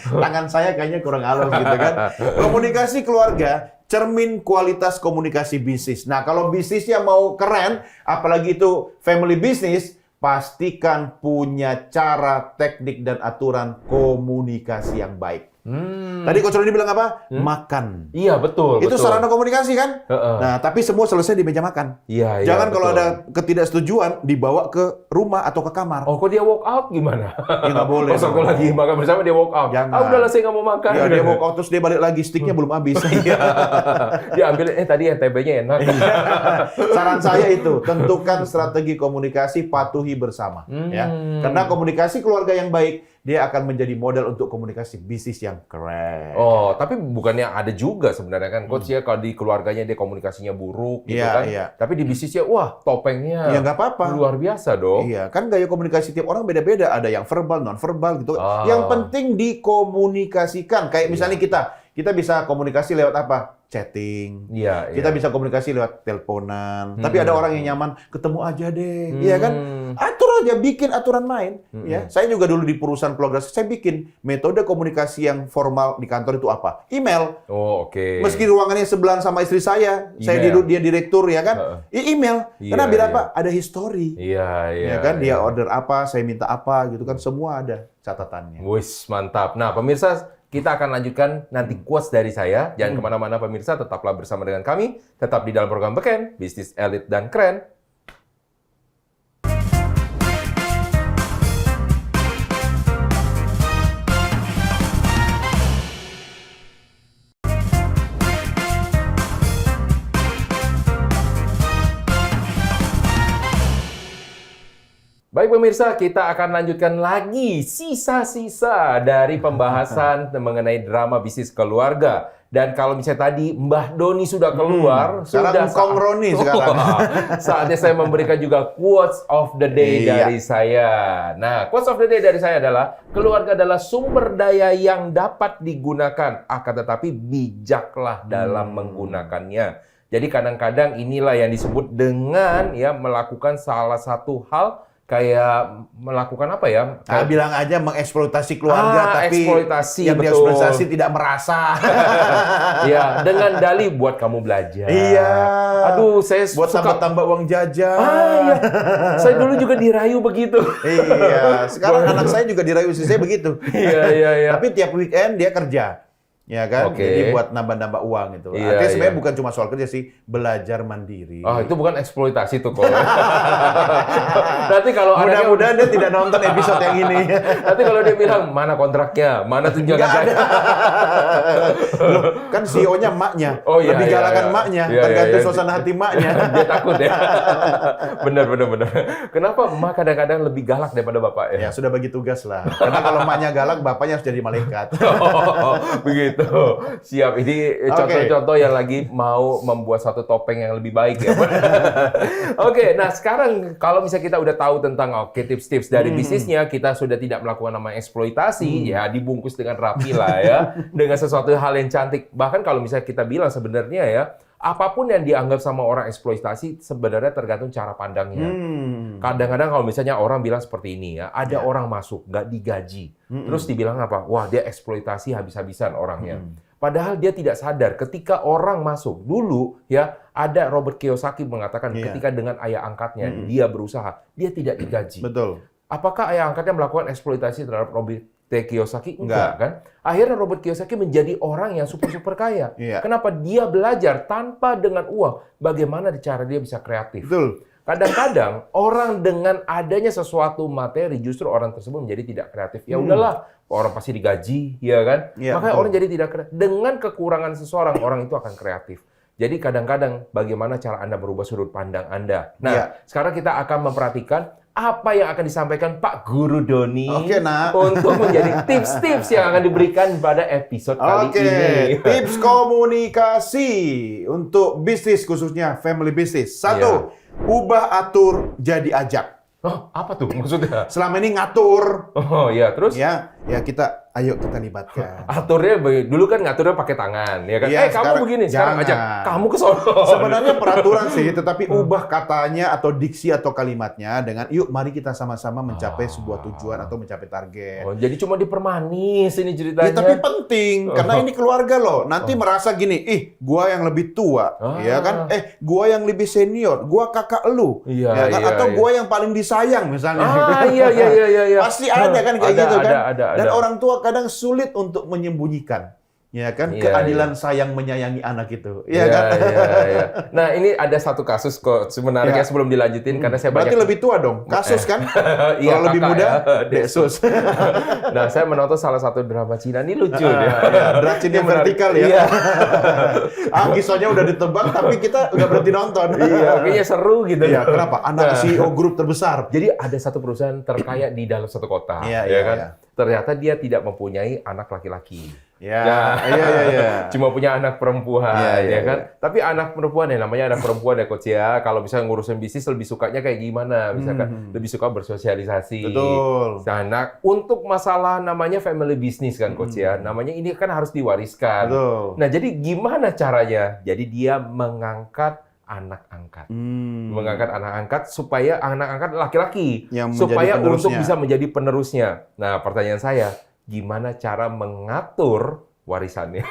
Tangan saya kayaknya kurang halus gitu kan. Komunikasi keluarga cermin kualitas komunikasi bisnis. Nah, kalau bisnisnya mau keren, apalagi itu family business, pastikan punya cara, teknik, dan aturan komunikasi yang baik. Tadi Coach Roni bilang apa? Makan. Iya, betul. Itu betul. sarana komunikasi kan? Heeh. Nah, tapi semua selesai di meja makan. Iya, iya, Jangan kalau betul. ada ketidaksetujuan dibawa ke rumah atau ke kamar. Oh, kok dia walk out gimana? Ya nggak boleh Pas aku dong. lagi makan bersama dia walk out. Jangan. Ah, udahlah saya nggak mau makan. Ya, dia mau out terus dia balik lagi, sticknya belum habis. Dia ambil, tadi TB-nya enak. Saran saya itu, tentukan strategi komunikasi, patuhi bersama. Ya. Karena komunikasi keluarga yang baik, dia akan menjadi model untuk komunikasi bisnis yang keren. Oh, tapi bukannya ada juga sebenarnya kan coach ya kalau di keluarganya dia komunikasinya buruk gitu Iya, kan. iya. Tapi di bisnisnya wah, topengnya Ya nggak apa-apa. luar biasa dong. Iya, kan gaya komunikasi tiap orang beda-beda. Ada yang verbal, non-verbal gitu. Ah. Yang penting dikomunikasikan. Kayak misalnya kita bisa komunikasi lewat apa? Chatting. Iya, Kita iya. bisa komunikasi lewat teleponan. Tapi ada orang yang nyaman, ketemu aja deh. Iya kan? Hmm. Atur aja, bikin aturan main. Ya, saya juga dulu di perusahaan keluarga, saya bikin metode komunikasi yang formal di kantor itu apa? Email. Oh, oke. Meski ruangannya sebelahan sama istri saya Email. dia direktur ya kan? Email. Iya, Karena biar iya. apa? Ada history. Iya, iya. Ya kan, dia iya. order apa, saya minta apa gitu kan, semua ada catatannya. Wis, mantap. Nah, pemirsa, kita akan lanjutkan nanti quotes dari saya. Jangan kemana-mana pemirsa, tetaplah bersama dengan kami. Tetap di dalam program Beken, Bisnis Elit dan Keren. Baik pemirsa, kita akan lanjutkan lagi sisa-sisa dari pembahasan mengenai drama bisnis keluarga. Dan kalau misalnya tadi Mbah Doni sudah keluar, Sekarang Kong Roni sekarang. saatnya saya memberikan juga quotes of the day Iya. dari saya. Nah, quotes of the day dari saya adalah keluarga adalah sumber daya yang dapat digunakan, akan tetapi bijaklah dalam menggunakannya. Jadi kadang-kadang inilah yang disebut dengan ya melakukan salah satu hal kayak melakukan apa ya? Nah, bilang aja mengeksploitasi keluarga, tapi eksploitasi, yang betul. dieksploitasi tidak merasa. Ya, dengan dalih buat kamu belajar. Iya. Aduh, saya Buat suka. tambah-tambah uang jajan. Iya. Saya dulu juga dirayu begitu. Iya. Sekarang anak saya juga dirayu istri saya begitu. Iya, iya, iya. Tapi tiap weekend dia kerja. Ya kan? Oke. Jadi buat nambah-nambah uang itu. Iya, Artinya sebenarnya iya. bukan cuma soal kerja sih, belajar mandiri. Oh, itu bukan eksploitasi tuh kok. Nanti kalau anaknya Mudah-mudahan dia tidak nonton episode yang ini. nanti kalau dia bilang mana kontraknya, mana tunjangan Nggak saya. Loh, kan CEO-nya maknya. Oh, iya, Lebih iya, galakan iya. maknya, Iya, tergantung iya, iya. suasana hati maknya. Dia takut ya. Bener. Kenapa emak kadang-kadang lebih galak daripada bapak ya? Ya sudah bagi tugas lah. Karena kalau maknya galak, bapaknya harus jadi malaikat. Oh, begitu. Siap. Ini Oke. contoh-contoh yang lagi mau membuat satu topeng yang lebih baik ya. Oke, nah sekarang kalau misalnya kita udah tahu tentang tips-tips dari bisnisnya, kita sudah tidak melakukan namanya eksploitasi, ya dibungkus dengan rapi lah ya, dengan sesuatu hal yang cantik. Bahkan kalau misalnya kita bilang sebenarnya ya, apapun yang dianggap sama orang eksploitasi sebenarnya tergantung cara pandangnya. Kadang-kadang kalau misalnya orang bilang seperti ini ya, ada orang masuk nggak digaji, terus dibilang apa? Wah, dia eksploitasi habis-habisan orangnya. Padahal dia tidak sadar ketika orang masuk. Dulu ya ada Robert Kiyosaki mengatakan ketika dengan ayah angkatnya dia berusaha, dia tidak digaji. Betul. Apakah ayah angkatnya melakukan eksploitasi terhadap Robert Kiyosaki? Enggak kan? Akhirnya Robert Kiyosaki menjadi orang yang super kaya. Kenapa? Dia belajar tanpa dengan uang bagaimana cara dia bisa kreatif. Betul. Kadang-kadang orang dengan adanya sesuatu materi justru orang tersebut menjadi tidak kreatif. Ya udahlah, orang pasti digaji, ya kan? Makanya orang jadi tidak kreatif. Dengan kekurangan seseorang, orang itu akan kreatif. Jadi kadang-kadang bagaimana cara Anda merubah sudut pandang Anda. Nah, sekarang kita akan memperhatikan apa yang akan disampaikan Pak Guru Doni untuk menjadi tips-tips yang akan diberikan pada episode kali ini. Tips komunikasi untuk bisnis khususnya family business. 1, ubah atur jadi ajak. Oh, apa tuh maksudnya? Selama ini ngatur. Oh iya, terus? Ya ayo kita libatkan. Aturnya dulu kan ngaturnya pakai tangan, ya kan? Kamu begini, sekarang ajak kamu ke sono. Sebenarnya peraturan sih, tetapi ubah katanya atau diksi atau kalimatnya dengan yuk mari kita sama-sama mencapai sebuah tujuan atau mencapai target. Oh, jadi cuma dipermanis ini ceritanya. Ya, tapi penting karena ini keluarga loh. Nanti merasa gini, gua yang lebih tua, ya kan? Gua yang lebih senior, gua kakak lu, ya kan? Atau gua yang paling disayang misalnya. Iya. Pasti ada kan kayak gitu kan? Ada. Dan orang tua kadang sulit untuk menyembunyikan, ya kan? Keadilan sayang menyayangi anak itu, ya kan? Iya. Nah, ini ada satu kasus kok sebenarnya sebelum dilanjutin karena saya berarti banyak lebih tua dong, kasus kan? Iya, kalau lebih muda, Desus. Nah, saya menonton salah satu drama Cina ini lucu dia. Dracinnya vertikal ya. Iya. Kisahnya udah ditebak tapi kita nggak berhenti nonton. Iya, kayaknya seru gitu. Iya, kenapa? Anak CEO grup terbesar. Jadi ada satu perusahaan terkaya di dalam satu kota, ya kan? Iya. Ternyata dia tidak mempunyai anak laki-laki. Iya. Cuma punya anak perempuan, ya kan? Tapi anak perempuan namanya anak perempuan ya, Coach ya. Kalau bisa ngurusin bisnis lebih sukanya kayak gimana? Misalkan lebih suka bersosialisasi. Betul. Nah, untuk masalah namanya family business kan, Coach ya. Namanya ini kan harus diwariskan. Betul. Nah, jadi gimana caranya? Jadi dia mengangkat anak angkat. Mengangkat anak angkat supaya anak angkat laki-laki. Supaya untuk bisa menjadi penerusnya. Nah, pertanyaan saya, gimana cara mengatur warisannya?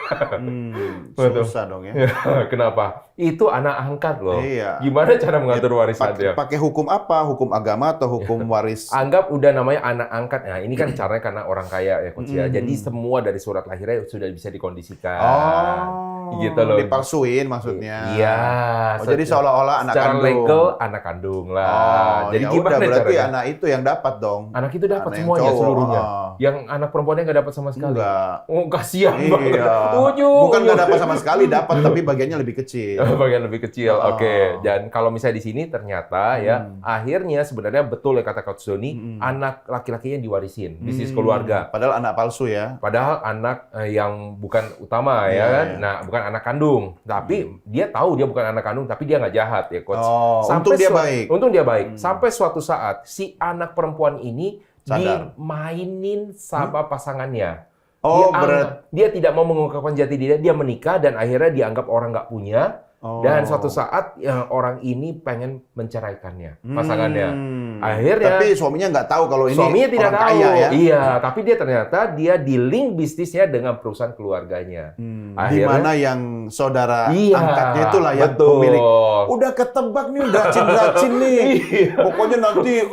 Susah dong ya. Kenapa? Itu anak angkat loh. Iya. Gimana cara mengatur warisannya? Pakai hukum apa? Hukum agama atau hukum waris? Anggap udah namanya anak angkat. Nah, ini kan caranya karena orang kaya ya, Coach ya. Jadi semua dari surat lahirnya sudah bisa dikondisikan. Gitu loh. Dipalsuin maksudnya. Iya. Jadi seolah-olah anak secara kandung. legal anak kandung lah. Jadi ya gimana udah, berarti caranya? anak itu yang dapat dong. Anak itu dapat Anak yang semuanya cowok, seluruhnya. Yang anak perempuannya nggak dapat sama sekali. Enggak. Oh, kasihan banget. Bukan nggak dapat sama sekali, dapat tapi bagiannya lebih kecil. Bagian lebih kecil. Oke. Dan kalau misalnya di sini ternyata ya akhirnya sebenarnya betul ya kata Coach Doni, anak laki-lakinya diwarisin bisnis keluarga. Padahal anak palsu ya. Padahal anak yang bukan utama ya kan. Nah, bukan anak kandung. Tapi dia tahu dia bukan anak kandung, tapi dia nggak jahat ya, Coach. Untung dia baik. Untung dia baik. Sampai suatu saat si anak perempuan ini sadar. Dimainin sama pasangannya. Berat. Dia tidak mau mengungkapkan jati diri, dia menikah dan akhirnya dianggap orang nggak punya. Dan suatu saat orang ini pengen menceraikannya, pasangannya. Akhirnya. Tapi suaminya nggak tahu kalau ini suaminya tidak orang tahu. kaya ya. Iya, tapi dia ternyata di link bisnisnya dengan perusahaan keluarganya. Di mana yang saudara angkatnya itulah yang pemilik. Udah ketebak nih, dracin nih. Pokoknya nanti,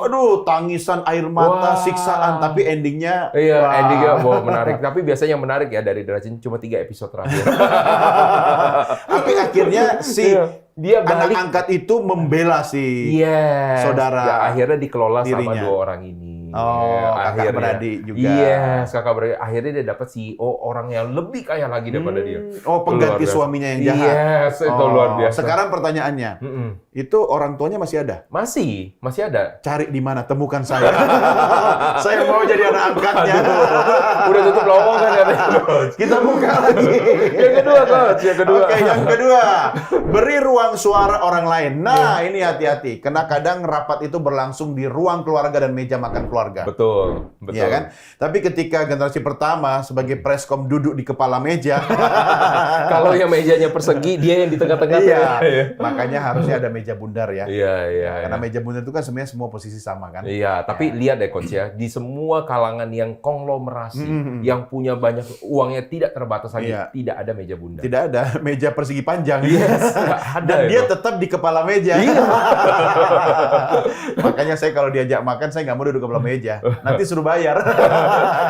tangisan air mata, siksaan, tapi endingnya. Iya, endingnya menarik. Tapi biasanya yang menarik ya dari dracin cuma 3 episode terakhir. Tapi akhirnya dia anak angkat itu membela si saudara. Ya, akhirnya dikelola dirinya. sama 2 orang ini. Kakak beradik juga. Kakak beradik. Akhirnya dia dapat CEO orang yang lebih kaya lagi daripada dia. Pengganti suaminya yang jahat. Itu luar biasa. Sekarang pertanyaannya, itu orang tuanya masih ada? Masih ada. Cari di mana? Temukan saya. Saya mau jadi anak angkatnya. Udah tutup lowongan ya. Kita buka lagi. Yang kedua, Coach. Oke, yang kedua. Beri ruang suara orang lain. Nah, ini hati-hati. Karena kadang rapat itu berlangsung di ruang keluarga dan meja makan keluarga. keluarga. Betul. Iya kan? Tapi ketika generasi pertama sebagai preskom duduk di kepala meja, Kalau yang mejanya persegi, dia yang di tengah-tengah. iya, Iya. makanya harusnya ada meja bundar ya. Iya. Karena meja bundar itu kan sebenarnya semua posisi sama kan. Iya, tapi lihat deh coach ya, di semua kalangan yang konglomerasi, yang punya banyak uangnya tidak terbatas lagi, Iya. tidak ada meja bundar. Tidak ada meja persegi panjang. Nggak ada Dan dia itu. tetap di kepala meja. Makanya saya kalau diajak makan, saya nggak mau duduk kepala meja. Nanti suruh bayar.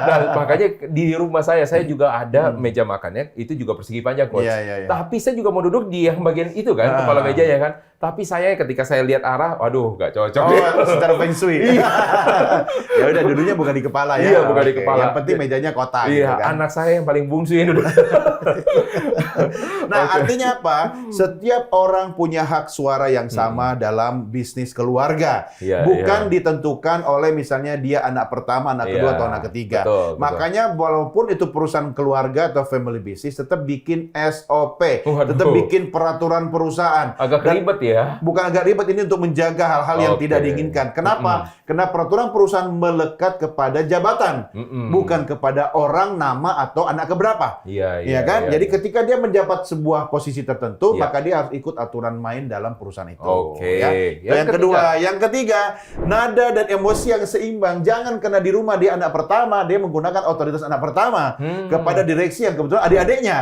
Nah, makanya di rumah saya juga ada meja makannya, itu juga persegi panjang coach. Iya. Tapi saya juga mau duduk di yang bagian itu kan, kepala meja ya kan. Tapi saya ketika saya lihat arah, waduh, nggak cocok. Oh, secara feng shui. Ya udah, duduknya bukan di kepala ya. Iya, bukan di Oke. kepala. Yang penting mejanya kotak. Iya, gitu kan. anak saya yang paling bungsu yang duduk. Nah, artinya apa? Setiap orang punya hak suara yang sama dalam bisnis keluarga. Iya, Bukan ditentukan oleh misalnya dia anak pertama, anak kedua, Iya, atau anak ketiga. betul. Makanya walaupun itu perusahaan keluarga atau family business, tetap bikin SOP, Waduh. tetap bikin peraturan perusahaan. Agak Dan ribet ya. bukan agak ribet, ini untuk menjaga hal-hal yang Oke. tidak diinginkan. Kenapa? Karena peraturan perusahaan melekat kepada jabatan, bukan kepada orang, nama, atau anak keberapa. Iya, Iya kan? iya. Jadi ketika dia menjabat sebuah posisi tertentu, Iya. maka dia harus ikut aturan main dalam perusahaan itu. Oke. Ya. Yang Yang kedua, yang ketiga, nada dan emosi yang seimbang. Jangan karena di rumah dia anak pertama, dia menggunakan otoritas anak pertama kepada direksi yang kebetulan adik-adiknya.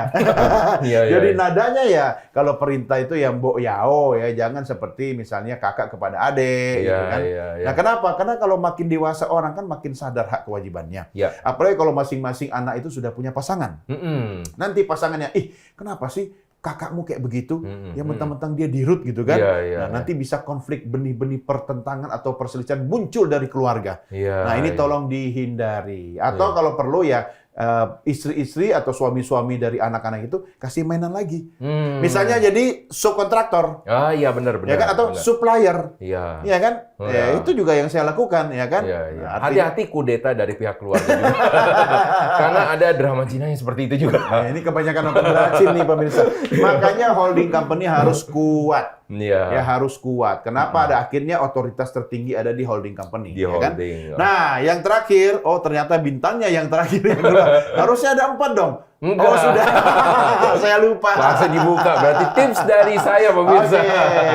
Iya, Jadi iya. nadanya ya, kalau perintah itu yang mbok yao ya, jangan seperti misalnya kakak kepada adik, Iya, gitu kan. iya, iya. Nah, kenapa? Karena kalau makin dewasa orang kan makin sadar hak kewajibannya. Iya. Apalagi kalau masing-masing anak itu sudah punya pasangan. Nanti pasangannya, kenapa sih kakakmu kayak begitu? Ya mentang-mentang dia dirut gitu kan. Iya, iya, Nah, nanti bisa konflik benih-benih pertentangan atau perselisihan muncul dari keluarga. Iya, Nah, ini iya. tolong dihindari. Atau kalau perlu ya istri-istri atau suami-suami dari anak-anak itu kasih mainan lagi. Misalnya jadi subkontraktor, Ah, iya benar. ya kan? Atau benar. supplier, Iya. ya kan? Oh, Ya, ya. itu juga yang saya lakukan, ya kan? Iya, iya. Nah, artinya- Hati-hati kudeta dari pihak keluarga juga. Karena ada drama Cina yang seperti itu juga. Nah, ini kebanyakan nonton Brazil nih pemirsa. Makanya holding company harus kuat. Iya. Ya harus kuat. Kenapa? Ada akhirnya otoritas tertinggi ada di holding company. Di ya kan? holding. Nah, yang terakhir, ternyata bintangnya yang terakhir yang kedua. Harusnya ada 4 dong. Enggak. Oh sudah, saya lupa. Langsung dibuka. Berarti tips dari saya pemirsa. Oke.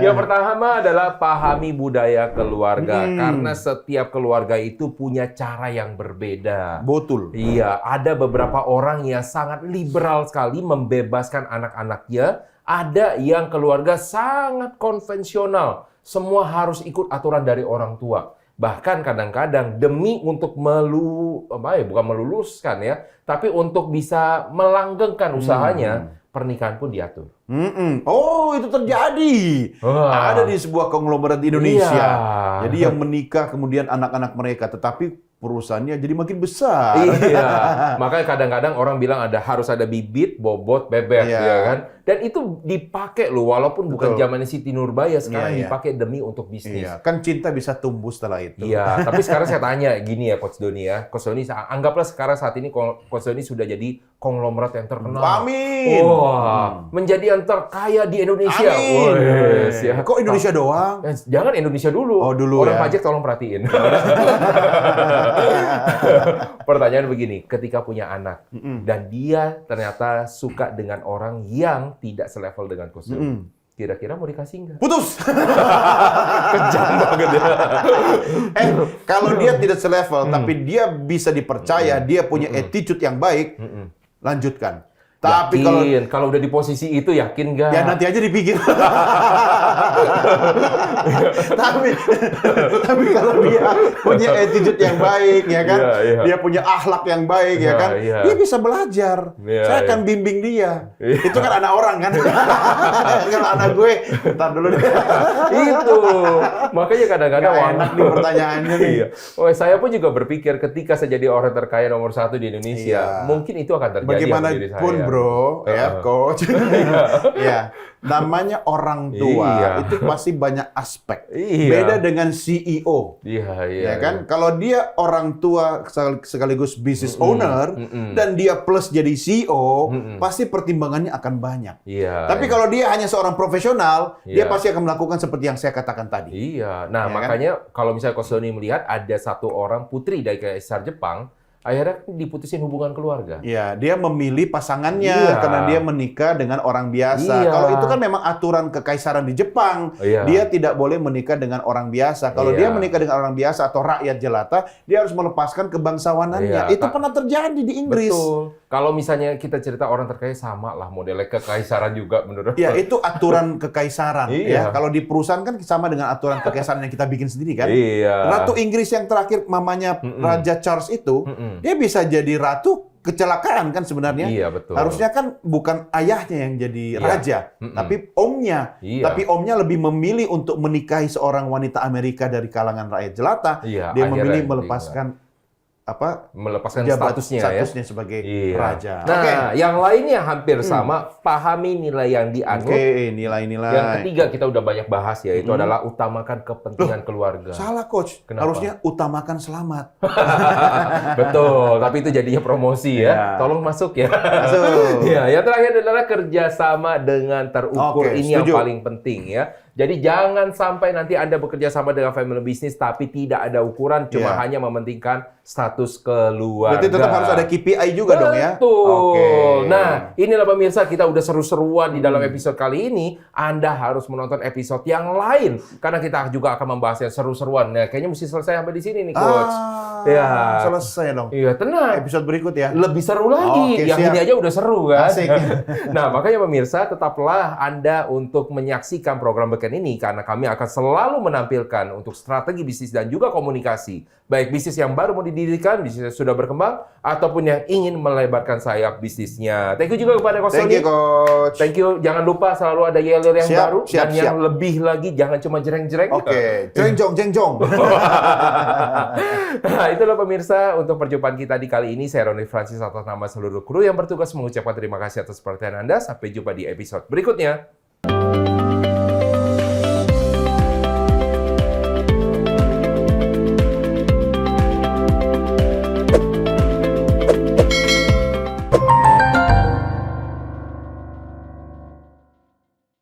Yang pertama adalah pahami budaya keluarga. Karena setiap keluarga itu punya cara yang berbeda. Betul. Iya, ada beberapa orang yang sangat liberal sekali membebaskan anak-anaknya. Ada yang keluarga sangat konvensional. Semua harus ikut aturan dari orang tua. Bahkan kadang-kadang demi untuk bukan meluluskan ya, tapi untuk bisa melanggengkan usahanya, pernikahan pun diatur. Oh, itu terjadi. Wah. Ada di sebuah konglomerat di Indonesia. Iya. Jadi yang menikah kemudian anak-anak mereka, tetapi perusahaannya jadi makin besar. Iya, makanya kadang-kadang orang bilang harus ada bibit, bobot, bebek, Iya. ya kan? Dan itu dipakai loh, walaupun bukan Betul. zamannya Siti Nurbaya, sekarang Iya, iya. dipakai demi untuk bisnis. Iya, kan cinta bisa tumbuh setelah itu. Iya, tapi sekarang saya tanya gini ya Coach Doni ya. Coach Doni, anggaplah sekarang saat ini Coach Doni sudah jadi konglomerat yang terkenal. Amin. Wah, menjadi yang terkaya di Indonesia. Amin. Wes, ya. Kok Indonesia doang? Jangan Indonesia dulu. Oh, dulu Orang ya. pajak tolong perhatiin. Pertanyaan begini, ketika punya anak dan dia ternyata suka dengan orang yang tidak selevel dengan Coach Doni, kira-kira mau dikasih nggak? Putus. Kejam banget ya. Kalau dia tidak selevel, tapi dia bisa dipercaya, dia punya attitude yang baik, lanjutkan. Tapi kalau udah di posisi itu yakin nggak? ya nanti aja dipikir. tapi kalau dia punya attitude yang baik, ya kan, Iya, iya. dia punya akhlak yang baik, ya Iya, kan, iya. dia bisa belajar. Iya, Saya iya. akan bimbing dia. Iya. Itu kan anak orang kan. Kalau anak gue, ntar dulu deh. Itu. Makanya kadang-kadang Nggak enak nih pertanyaannya nih. Iya. Saya pun juga berpikir ketika saya jadi orang terkaya nomor 1 di Indonesia, Iya. mungkin itu akan terjadi sama diri Bagaimanapun saya. bro, ya coach. Ya, namanya orang tua Iya. itu pasti banyak aspek. Iya. Beda dengan CEO. Iya, Ya kan, kalau dia orang tua sekaligus business owner dan dia plus jadi CEO, pasti pertimbangannya akan banyak. Iya. Tapi kalau dia hanya seorang profesional, dia Iya. pasti akan melakukan seperti yang saya katakan tadi. Iya. Nah, Ya kan? makanya kalau misalnya Coach Doni melihat ada satu orang putri dari Kaisar Jepang, akhirnya diputusin hubungan keluarga. Ya, dia memilih pasangannya Iya. karena dia menikah dengan orang biasa. Iya. Kalau itu kan memang aturan kekaisaran di Jepang. Iya. Dia tidak boleh menikah dengan orang biasa. Kalau Iya. dia menikah dengan orang biasa atau rakyat jelata, dia harus melepaskan kebangsawanannya. Iya, Itu Kak. pernah terjadi di Inggris. Betul. Kalau misalnya kita cerita orang terkaya sama lah modelnya kekaisaran juga menurut Ya, itu aturan kekaisaran. Iya. Ya, kalau di perusahaan kan sama dengan aturan kekaisaran yang kita bikin sendiri kan. Iya. Ratu Inggris yang terakhir mamanya Raja Charles itu, dia bisa jadi ratu kecelakaan kan sebenarnya. Iya, betul. Harusnya kan bukan ayahnya yang jadi Iya. raja, tapi omnya. Iya. Tapi omnya lebih memilih untuk menikahi seorang wanita Amerika dari kalangan rakyat jelata. Iya, Dia akhirnya memilih dia melepaskan melepaskan jabat statusnya ya. sebagai Iya. raja. Nah, Oke. yang lainnya hampir sama, pahami nilai yang dianut. Oke, nilai-nilai. Yang ketiga kita udah banyak bahas ya, itu adalah utamakan kepentingan keluarga. Salah coach. Kenapa? Harusnya utamakan selamat. Betul, tapi itu jadinya promosi ya. Iya. Tolong masuk ya. Masuk. Ya, yang terakhir adalah kerjasama dengan terukur. Oke, Ini yang setuju. paling penting ya. Jadi jangan sampai nanti Anda bekerja sama dengan family business tapi tidak ada ukuran, cuma Iya. hanya mementingkan status keluarga. Berarti tetap harus ada KPI juga dong ya. Betul. Oke. Nah, inilah pemirsa, kita udah seru-seruan di dalam episode kali ini. Anda harus menonton episode yang lain karena kita juga akan membahas yang seru-seruan. Nah, kayaknya mesti selesai sampai di sini nih, coach. Ya. Selesai dong. Iya, tenang. Episode berikut ya. Lebih seru lagi. Oke, Yang siap. ini aja udah seru kan. Asik. Nah, makanya pemirsa tetaplah Anda untuk menyaksikan program Beken ini karena kami akan selalu menampilkan untuk strategi bisnis dan juga komunikasi. Baik bisnis yang baru mau didirikan, bisnis yang sudah berkembang, ataupun yang ingin melebarkan sayap bisnisnya. Thank you juga kepada Coach Thank you Doni. Coach. Thank you. Jangan lupa selalu ada yel-yel yang Siap, baru. siap, dan yang siap. lebih lagi, jangan cuma jreng-jreng. Oke, jengjong, jengjong. Nah, itulah pemirsa untuk perjumpaan kita di kali ini. Saya Roni Francis atas nama seluruh kru yang bertugas mengucapkan terima kasih atas perhatian Anda. Sampai jumpa di episode berikutnya.